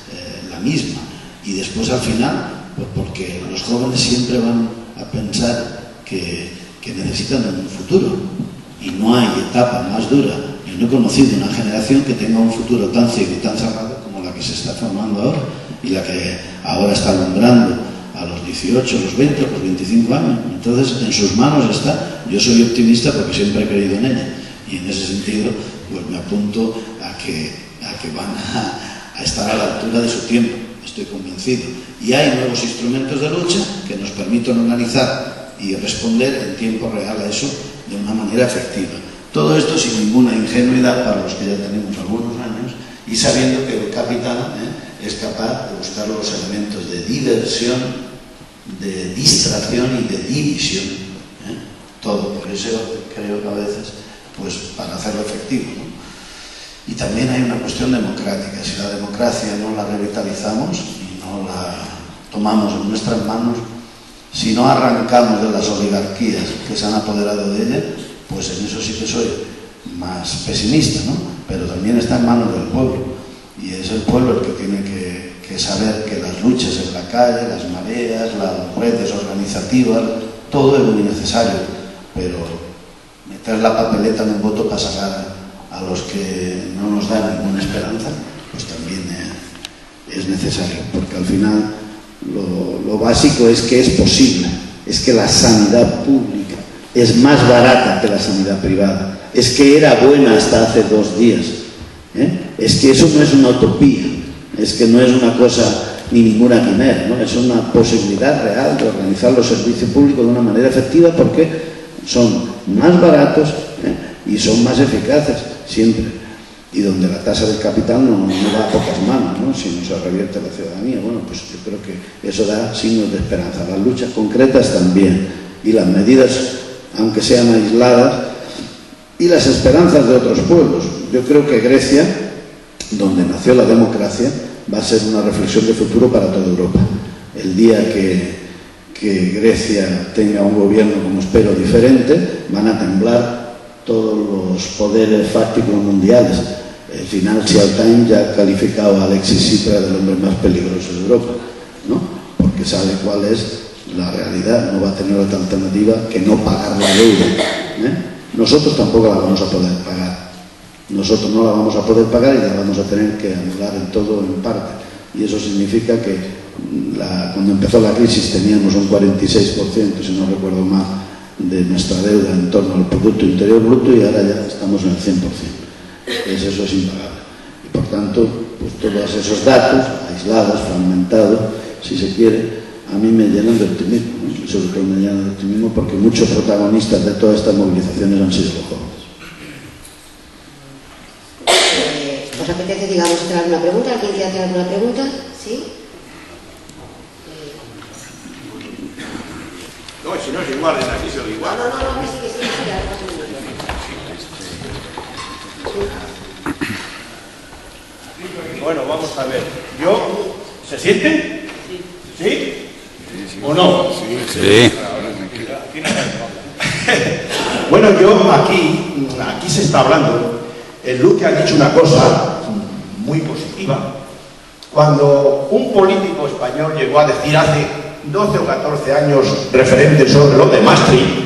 S4: la misma. Y después al final, pues porque los jóvenes siempre van a pensar que necesitan un futuro, y no hay etapa más dura. Yo no he conocido una generación que tenga un futuro tan ciego y tan cerrado como la que se está formando ahora, y la que ahora está alumbrando a los 18, los 20, los 25 años. Entonces, en sus manos está. Yo soy optimista porque siempre he creído en ella, y en ese sentido pues me apunto a que van a estar a la altura de su tiempo, estoy convencido. Y hay nuevos instrumentos de lucha que nos permiten organizar y responder en tiempo real a eso de una manera efectiva. Todo esto sin ninguna ingenuidad para los que ya tenemos algunos años, y sabiendo que el capital es capaz de buscar los elementos de diversión, de distracción y de división. Todo, por eso creo que a veces, pues para hacerlo efectivo, ¿no? Y también hay una cuestión democrática. Si la democracia no la revitalizamos y no la tomamos en nuestras manos, si no arrancamos de las oligarquías que se han apoderado de ella, pues en eso sí que soy más pesimista, ¿no? Pero también está en manos del pueblo, y es el pueblo el que tiene que saber que las luchas en la calle, las mareas, las redes organizativas, todo es muy necesario, pero meter la papeleta en un voto para sacar a los que no nos dan ninguna esperanza, pues también es necesario, porque al final lo básico es que es posible, es que la sanidad pública es más barata que la sanidad privada, es que era buena hasta hace 2 días, es que eso no es una utopía, es que no es una cosa ni ninguna quimera, ¿no? Es una posibilidad real de organizar los servicios públicos de una manera efectiva, porque son más baratos y son más eficaces siempre, y donde la tasa del capital no va a pocas manos, ¿no? Si no se revierte la ciudadanía. Bueno, pues yo creo que eso da signos de esperanza. Las luchas concretas también, y las medidas, aunque sean aisladas, y las esperanzas de otros pueblos. Yo creo que Grecia, donde nació la democracia, va a ser una reflexión de futuro para toda Europa. El día que Grecia tenga un gobierno, como espero, diferente, van a temblar todos los poderes fácticos mundiales. El Financial Times ya ha calificado a Alexis Tsipras del hombre más peligroso de Europa, ¿no? Porque sabe cuál es la realidad, no va a tener otra alternativa que no pagar la deuda. Nosotros tampoco la vamos a poder pagar. Nosotros no la vamos a poder pagar y la vamos a tener que anular en todo o en parte. Y eso significa que cuando empezó la crisis teníamos un 46%, si no recuerdo mal, de nuestra deuda en torno al Producto Interior Bruto, y ahora ya estamos en el 100%. Pues eso es impagable. Y por tanto, pues todos esos datos, aislados, fragmentados, si se quiere, a mí me llenan de optimismo, ¿no? Y sobre todo me llenan de optimismo porque muchos protagonistas de todas estas movilizaciones han sido los jóvenes.
S1: ¿Os apetece, digamos, hacer alguna pregunta? ¿Alguien quiere hacer alguna pregunta? ¿Sí?
S6: No, si no es igual, en aquí se lo igual.
S1: No, sí,
S6: Bueno, vamos a ver. ¿Se siente? ¿Sí? ¿O no?
S7: Sí.
S6: Bueno, aquí se está hablando. El Luque ha dicho una cosa muy positiva. Cuando un político español llegó a decir hace 12 o 14 años referente sobre lo de Maastricht,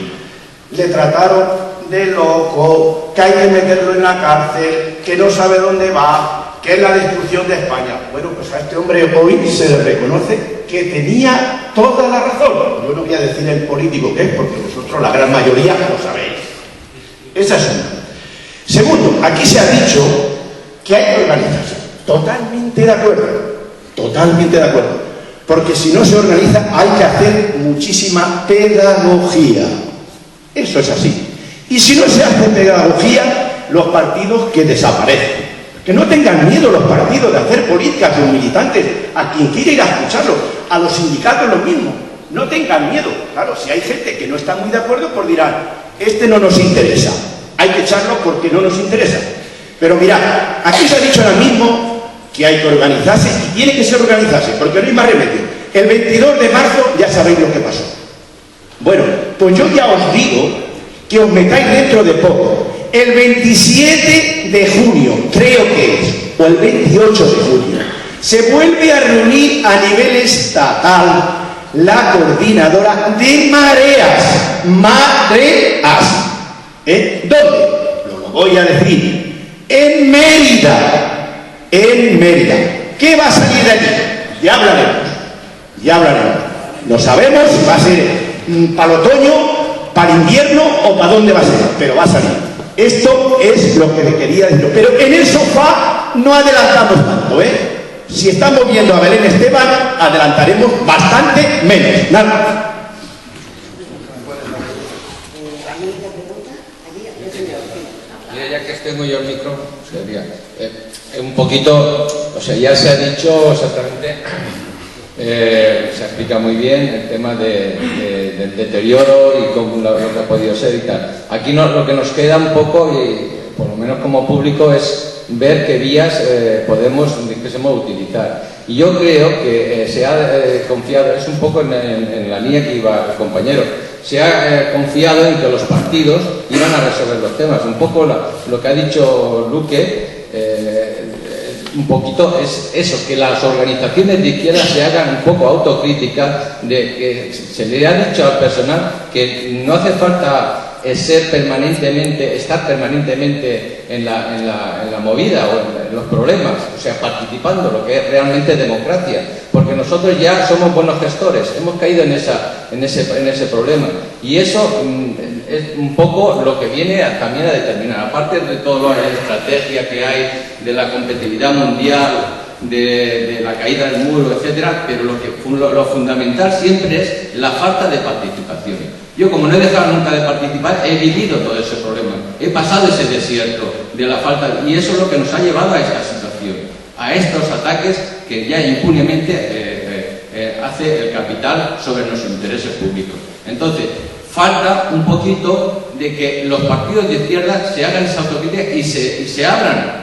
S6: le trataron de loco, que hay que meterlo en la cárcel, que no sabe dónde va, que es la destrucción de España. Bueno, pues a este hombre hoy se le reconoce que tenía toda la razón. Yo no voy a decir el político que es, porque vosotros, la gran mayoría, lo sabéis. Esa es una. Segundo, aquí se ha dicho que hay que organizarse. Totalmente de acuerdo. Totalmente de acuerdo. Porque si no se organiza, hay que hacer muchísima pedagogía. Eso es así. Y si no se hace pedagogía, los partidos que desaparecen. Que no tengan miedo los partidos de hacer políticas, los militantes, a quien quiera ir a escucharlos, a los sindicatos lo mismo. No tengan miedo. Claro, si hay gente que no está muy de acuerdo, pues dirán, este no nos interesa. Hay que echarlo porque no nos interesa. Pero mirad, aquí se ha dicho ahora mismo que hay que organizarse y tiene que ser organizarse, porque no hay más remedio. El 22 de marzo ya sabéis lo que pasó. Bueno, pues yo ya os digo que os metáis dentro de poco. El 27 de junio, creo que es, o el 28 de junio, se vuelve a reunir a nivel estatal la coordinadora de mareas. Mareas. ¿Dónde? Lo voy a decir. En Mérida. En Mérida. ¿Qué va a salir de allí? Ya hablaremos. Ya hablaremos. No sabemos si va a ser para el otoño, para el invierno o para dónde va a ser, pero va a salir. Esto es lo que le quería decir. Pero en el sofá no adelantamos tanto, ¿eh? Si estamos viendo a Belén Esteban, adelantaremos bastante menos. Nada.
S8: Ya que tengo yo el micrófono, sería un poquito, o sea, ya se ha dicho exactamente, se explica muy bien el tema del deterioro y cómo lo que ha podido ser y tal. Aquí lo que nos queda un poco, y por lo menos como público, es ver qué vías podemos utilizar. Y yo creo que se ha confiado, es un poco en la línea que iba el compañero, se ha confiado en que los partidos iban a resolver los temas. Un poco lo que ha dicho Luque, un poquito es eso, que las organizaciones de izquierda se hagan un poco autocríticas, de que se le ha dicho al personal que no hace falta estar permanentemente en la movida o en los problemas, o sea, participando, lo que es realmente democracia, porque nosotros ya somos buenos gestores, hemos caído en ese problema, y eso es un poco lo que viene también a determinar, aparte de toda la estrategia que hay de la competitividad mundial, de la caída del muro, etcétera, pero lo fundamental siempre es la falta de participación. Yo, como no he dejado nunca de participar, he vivido todo ese problema, he pasado ese desierto de la falta, y eso es lo que nos ha llevado a esta situación, a estos ataques que ya impunemente hace el capital sobre nuestros intereses públicos. Entonces, falta un poquito de que los partidos de izquierda se hagan esa autocrítica y se abran,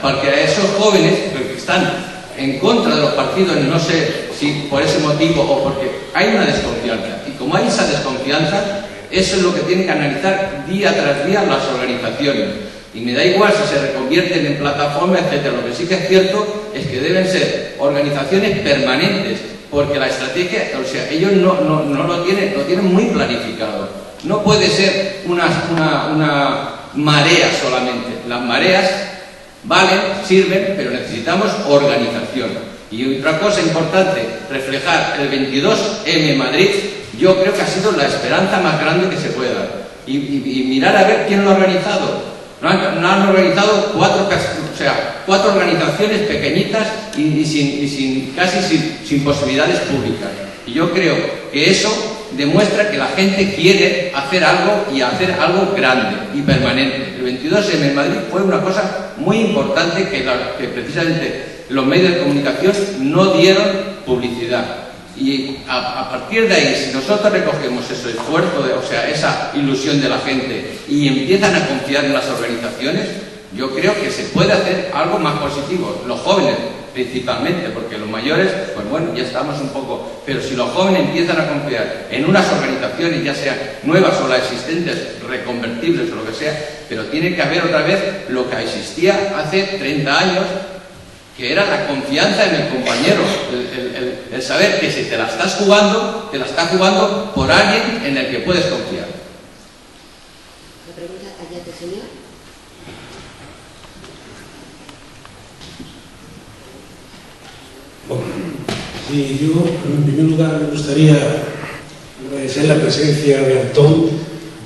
S8: porque a esos jóvenes que están en contra de los partidos, no sé si por ese motivo o porque hay una desconfianza, y como hay esa desconfianza, eso es lo que tienen que analizar día tras día las organizaciones, y me da igual si se reconvierten en plataformas, etcétera. Lo que sí que es cierto es que deben ser organizaciones permanentes, porque la estrategia, o sea, ellos no lo tienen muy planificado. No puede ser una marea solamente. Las mareas valen, sirven, pero necesitamos organización. Y otra cosa importante, reflejar el 22M Madrid, yo creo que ha sido la esperanza más grande que se puede dar. Y mirar a ver quién lo ha organizado. No han organizado cuatro organizaciones pequeñitas y casi sin posibilidades públicas. Y yo creo que eso demuestra que la gente quiere hacer algo, y hacer algo grande y permanente. El 22M en Madrid fue una cosa muy importante que precisamente los medios de comunicación no dieron publicidad. Y a partir de ahí, si nosotros recogemos ese esfuerzo, o sea, esa ilusión de la gente y empiezan a confiar en las organizaciones, yo creo que se puede hacer algo más positivo. Los jóvenes, principalmente, porque los mayores, pues bueno, ya estamos un poco... Pero si los jóvenes empiezan a confiar en unas organizaciones, ya sean nuevas o las existentes, reconvertibles o lo que sea, pero tiene que haber otra vez lo que existía hace 30 años, que era la confianza en el compañero, el saber que si te la estás jugando, te la estás jugando por alguien en el que puedes confiar.
S1: La pregunta allá te señor.
S7: Bueno, sí, yo en primer lugar me gustaría agradecer la presencia de Antón.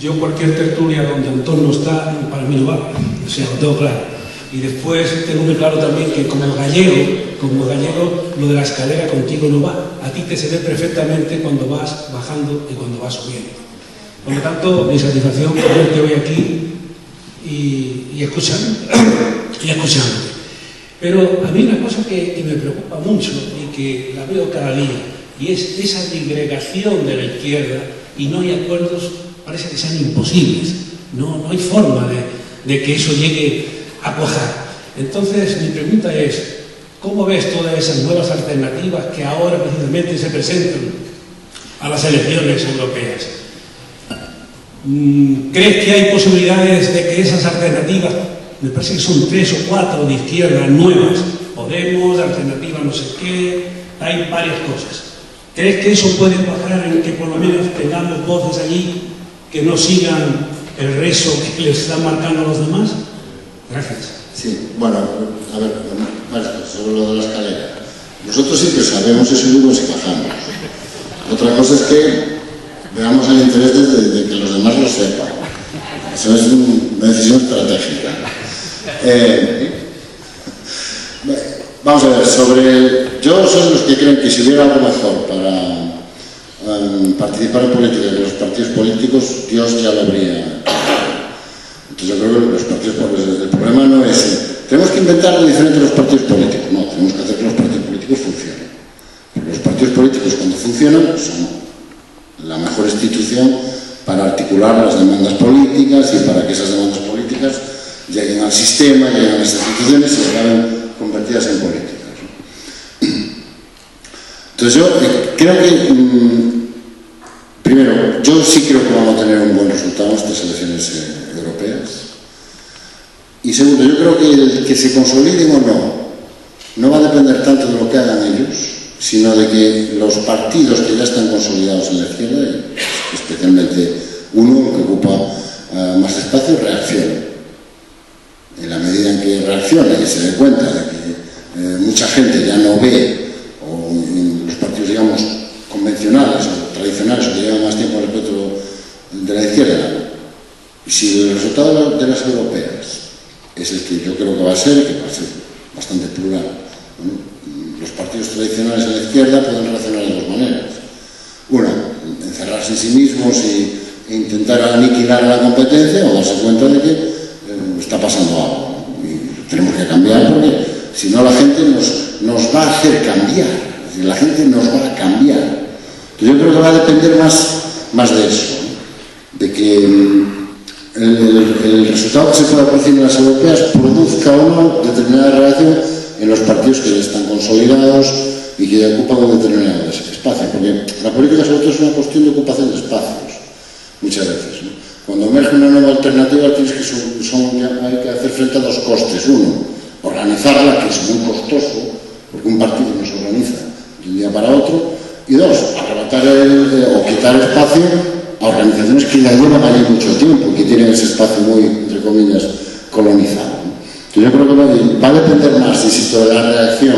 S7: Yo cualquier tertulia donde Antón no está, para mí no va, o sea, lo tengo claro. Y después tengo muy claro también que como gallego, lo de la escalera contigo no va. A ti te se ve perfectamente cuando vas bajando y cuando vas subiendo. Por lo tanto, mi satisfacción por verte hoy aquí y escuchándote. Pero a mí una cosa que me preocupa mucho y que la veo cada día, y es esa disgregación de la izquierda, y no hay acuerdos, parece que sean imposibles. No hay forma de que eso llegue a cuajar. Entonces, mi pregunta es, ¿cómo ves todas esas nuevas alternativas que ahora precisamente se presentan a las elecciones europeas? ¿Crees que hay posibilidades de que esas alternativas, me parece que son 3 o 4 de izquierda nuevas, Podemos, alternativa no sé qué, hay varias cosas? ¿Crees que eso puede cuajar en que por lo menos tengamos voces allí que no sigan el rezo que les están marcando a los demás? Gracias.
S2: Sí, bueno, a ver, sobre lo de la escalera. Nosotros sí que sabemos y subimos y bajamos. Otra cosa es que veamos el interés de que los demás lo sepan. Eso es una decisión estratégica. Vamos a ver, yo soy de los que creen que si hubiera algo mejor para participar en política que los partidos políticos, Dios ya lo habría. Entonces yo creo que los partidos políticos, el problema no es tenemos que inventar algo diferente a los partidos políticos, no, tenemos que hacer que los partidos políticos funcionen. Porque los partidos políticos cuando funcionan son la mejor institución para articular las demandas políticas y para que esas demandas políticas lleguen al sistema, lleguen a las instituciones y se acaben convertidas en políticas. Entonces yo creo que primero, yo sí creo que vamos a tener un buen resultado en estas elecciones europeas. Y segundo, yo creo que el que se consoliden o no va a depender tanto de lo que hagan ellos, sino de que los partidos que ya están consolidados en la izquierda, especialmente uno que ocupa más espacio, reaccione. En la medida en que reaccione y se dé cuenta de que mucha gente ya no ve, o en los partidos, digamos, convencionales o tradicionales o que llevan más tiempo respecto de la izquierda, y si el resultado de las europeas es el que yo creo que va a ser bastante plural, ¿no? Los partidos tradicionales en la izquierda pueden reaccionar de dos maneras. Una, encerrarse en sí mismos e intentar aniquilar la competencia, o darse cuenta de que está pasando algo, ¿no? Y tenemos que cambiar, porque si no la gente nos va a hacer cambiar, es decir, la gente nos va a cambiar. Entonces yo creo que va a depender más de eso, ¿no? De que el resultado que se pueda producir en las europeas produzca o no determinada reacción en los partidos que ya están consolidados y que ya ocupan un determinado espacio, porque la política sobre todo es una cuestión de ocupación de espacios, muchas veces, ¿no? Cuando emerge una nueva alternativa hay que hacer frente a dos costes. Uno, organizarla, que es muy costoso, porque un partido no se organiza de un día para otro. Y dos, arrebatar o quitar espacio a organizaciones que ya llevan allí mucho tiempo y que tienen ese espacio muy, entre comillas, colonizado, ¿no? Entonces yo creo que va a depender más, insisto, de la reacción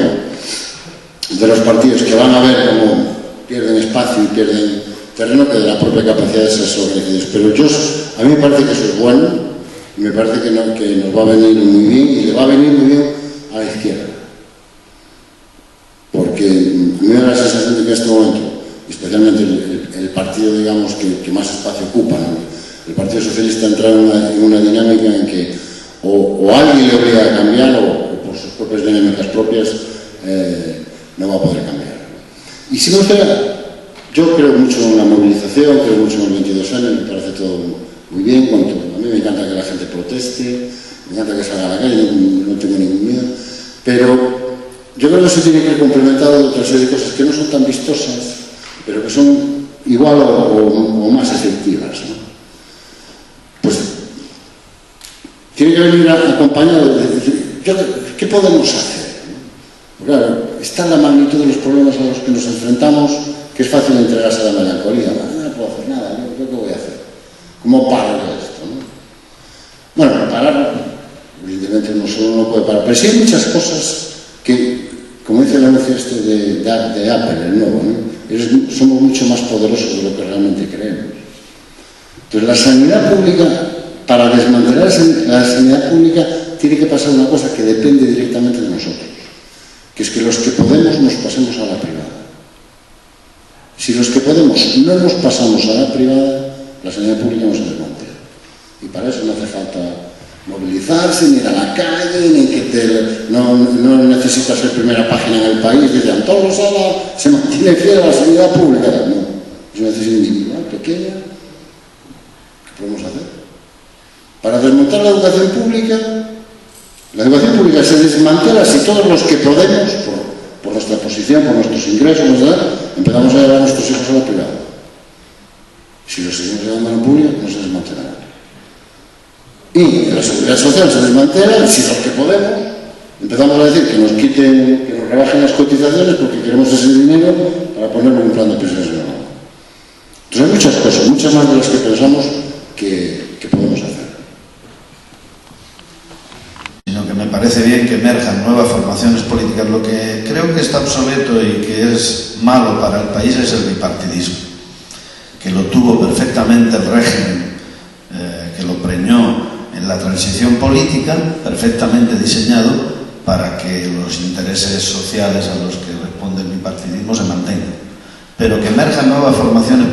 S2: de los partidos, que van a ver cómo pierden espacio y pierden terreno, que de la propia capacidad de esas organizaciones. Pero a mí me parece que eso es bueno, y me parece que nos va a venir muy bien, y le va a venir muy bien a la izquierda. Porque me da la sensación de que en este momento, especialmente el partido, digamos, que más espacio ocupa, ¿no? El Partido Socialista entra en una dinámica en que o alguien le obliga a cambiar o por sus propias dinámicas propias no va a poder cambiar. Y si me gustaría, yo creo mucho en la movilización, creo mucho en el 22 años, me parece todo muy bien, a mí me encanta que la gente proteste, me encanta que salga a la calle, no tengo ningún miedo, pero yo creo que eso tiene que ir complementado de otra serie de cosas que no son tan vistosas, pero que son igual o más efectivas, ¿no? Pues tiene que venir acompañado de decir, ¿qué podemos hacer? Claro, está la magnitud de los problemas a los que nos enfrentamos, que es fácil entregarse a la melancolía. No puedo hacer nada, ¿no? ¿Qué voy a hacer? ¿Cómo paro esto? ¿No? Bueno, parar, evidentemente no solo no puede parar, pero sí hay muchas cosas que, como dice el anuncio de Apple, el nuevo, ¿no? Somos mucho más poderosos de lo que realmente creemos. Entonces, la sanidad pública, para desmantelar la sanidad pública, tiene que pasar una cosa que depende directamente de nosotros, que es que los que podemos nos pasemos a la privada. Si los que podemos no nos pasamos a la privada, la sanidad pública no se desmantela. Y para eso no hace falta movilizarse, ni ir a la calle, ni que no necesitas ser primera página en el país, dice Antón Losada se mantiene fiel a la sanidad pública. No, es una decisión individual, pequeña. ¿Qué podemos hacer? Para desmontar la educación pública se desmantela si todos los que podemos, por nuestra posición, por nuestros ingresos, ¿verdad?, empezamos a llevar a nuestros hijos a la privada. Si los seguimos llevando a la pública, no se desmantelará. Y la seguridad social se desmantela si los que podemos empezamos a decir que nos quiten, que nos rebajen las cotizaciones porque queremos ese dinero para ponerlo en un plan de pensiones nuevo. Entonces hay muchas cosas, muchas más de las que pensamos que podemos hacer.
S4: Sino que me parece bien que emerjan nuevas formaciones políticas. Lo que creo que está obsoleto y que es malo para el país es el bipartidismo, que lo tuvo perfectamente el régimen, que lo preñó en la transición política, perfectamente diseñado para que los intereses sociales a los que responde el bipartidismo se mantengan. Pero que emerjan nuevas formaciones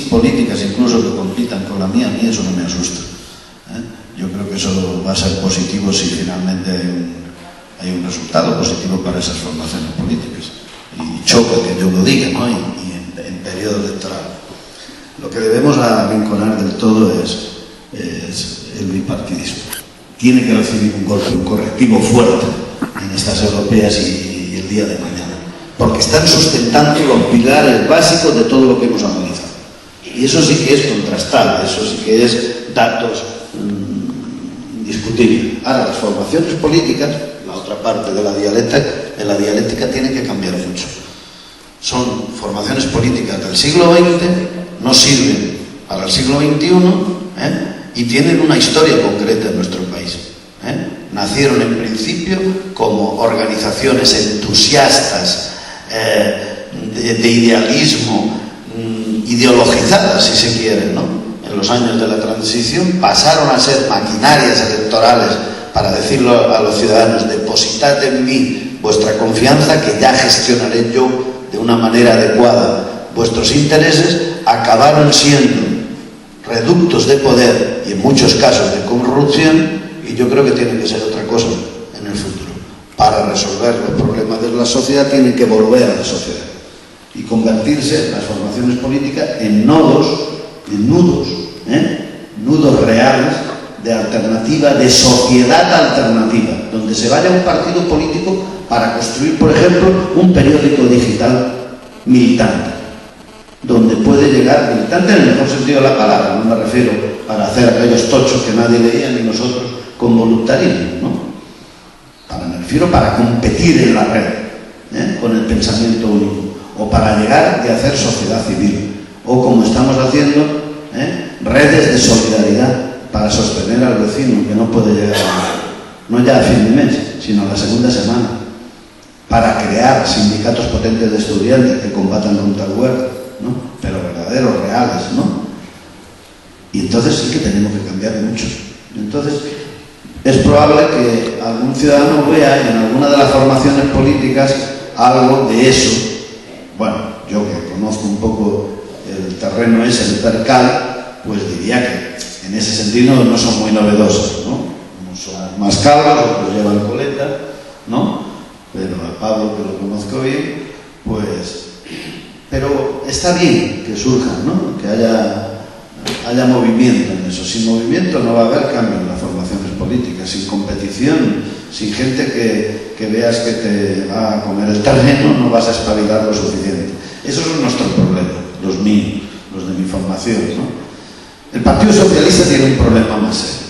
S4: políticas, incluso que compitan con la mía, a mí eso no me asusta. Yo creo que eso va a ser positivo si finalmente hay un resultado positivo para esas formaciones políticas. Y choca que yo lo diga, ¿no? Y en periodo electoral. Lo que debemos arrinconar del todo es el bipartidismo. Tiene que recibir un golpe, un correctivo fuerte en estas europeas y el día de mañana, porque están sustentando los pilares básicos de todo lo que hemos analizado. Y eso sí que es contrastable, eso sí que es datos indiscutibles. Ahora, las formaciones políticas, la otra parte de la dialéctica tiene que cambiar mucho. Son formaciones políticas del siglo XX, no sirven para el siglo XXI, y tienen una historia concreta en nuestro país. Nacieron en principio como organizaciones entusiastas, de idealismo, ideologizadas, si se quiere, ¿no? En los años de la transición pasaron a ser maquinarias electorales para decirlo a los ciudadanos: depositad en mí vuestra confianza, que ya gestionaré yo de una manera adecuada vuestros intereses. Acabaron siendo reductos de poder y en muchos casos de corrupción, y yo creo que tiene que ser otra cosa en el futuro. Para resolver los problemas de la sociedad tienen que volver a la sociedad y convertirse las formaciones políticas en nudos reales de alternativa, de sociedad alternativa, donde se vaya un partido político para construir, por ejemplo, un periódico digital militante, donde puede llegar militante en el mejor sentido de la palabra, no me refiero para hacer aquellos tochos que nadie leía ni nosotros con voluntarismo, ¿no? Me refiero para competir en la red, con el pensamiento único, o para llegar y hacer sociedad civil, o como estamos haciendo, redes de solidaridad para sostener al vecino que no puede llegar no ya a fin de mes, sino a la segunda semana, para crear sindicatos potentes de estudiantes que combatan contra el huerto, ¿no? Pero verdaderos, reales, ¿no? Y entonces sí que tenemos que cambiar mucho. Entonces es probable que algún ciudadano vea en alguna de las formaciones políticas algo de eso. Bueno, yo que conozco un poco el terreno ese, el percal, pues diría que en ese sentido no son muy novedosos, ¿no? Unos son más calvos, otros llevan coleta, ¿no? Pero a Pablo, que lo conozco bien, pues Pero está bien que surjan, ¿no? Que haya movimiento en eso. Sin movimiento no va a haber cambio en las formaciones políticas. Sin competición, sin gente que veas que te va a comer el terreno, no vas a espabilar lo suficiente. Esos son nuestros problemas, los míos, los de mi formación, ¿no? El Partido Socialista tiene un problema más serio.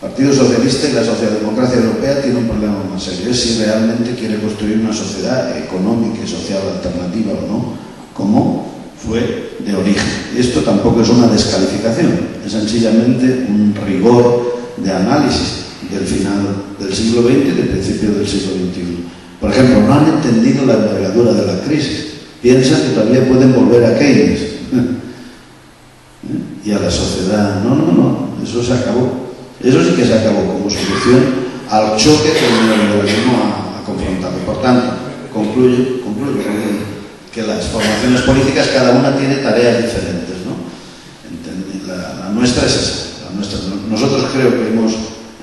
S4: El Partido Socialista y la socialdemocracia europea tienen un problema más serio. Es si realmente quiere construir una sociedad económica y social alternativa o no, como fue de origen. Esto tampoco es una descalificación, es sencillamente un rigor de análisis del final del siglo XX y del principio del siglo XXI. Por ejemplo, no han entendido la envergadura de la crisis. Piensan que todavía pueden volver a Keynes y a la sociedad. No, eso se acabó. Eso sí que se acabó como solución al choque que el neoliberalismo ha confrontado. Por tanto, concluyo que las formaciones políticas cada una tiene tareas diferentes, ¿no? La nuestra es esa. Nosotros creo que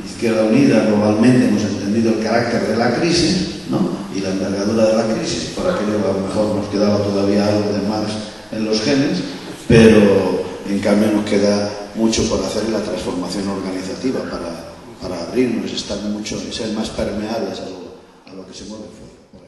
S4: Izquierda Unida globalmente hemos entendido el carácter de la crisis, ¿no? Y la envergadura de la crisis. Por aquello a lo mejor nos quedaba todavía algo de Marx en los genes, pero en cambio nos queda mucho por hacer en la transformación organizativa para abrirnos, ser más permeables a lo que se mueve fuera.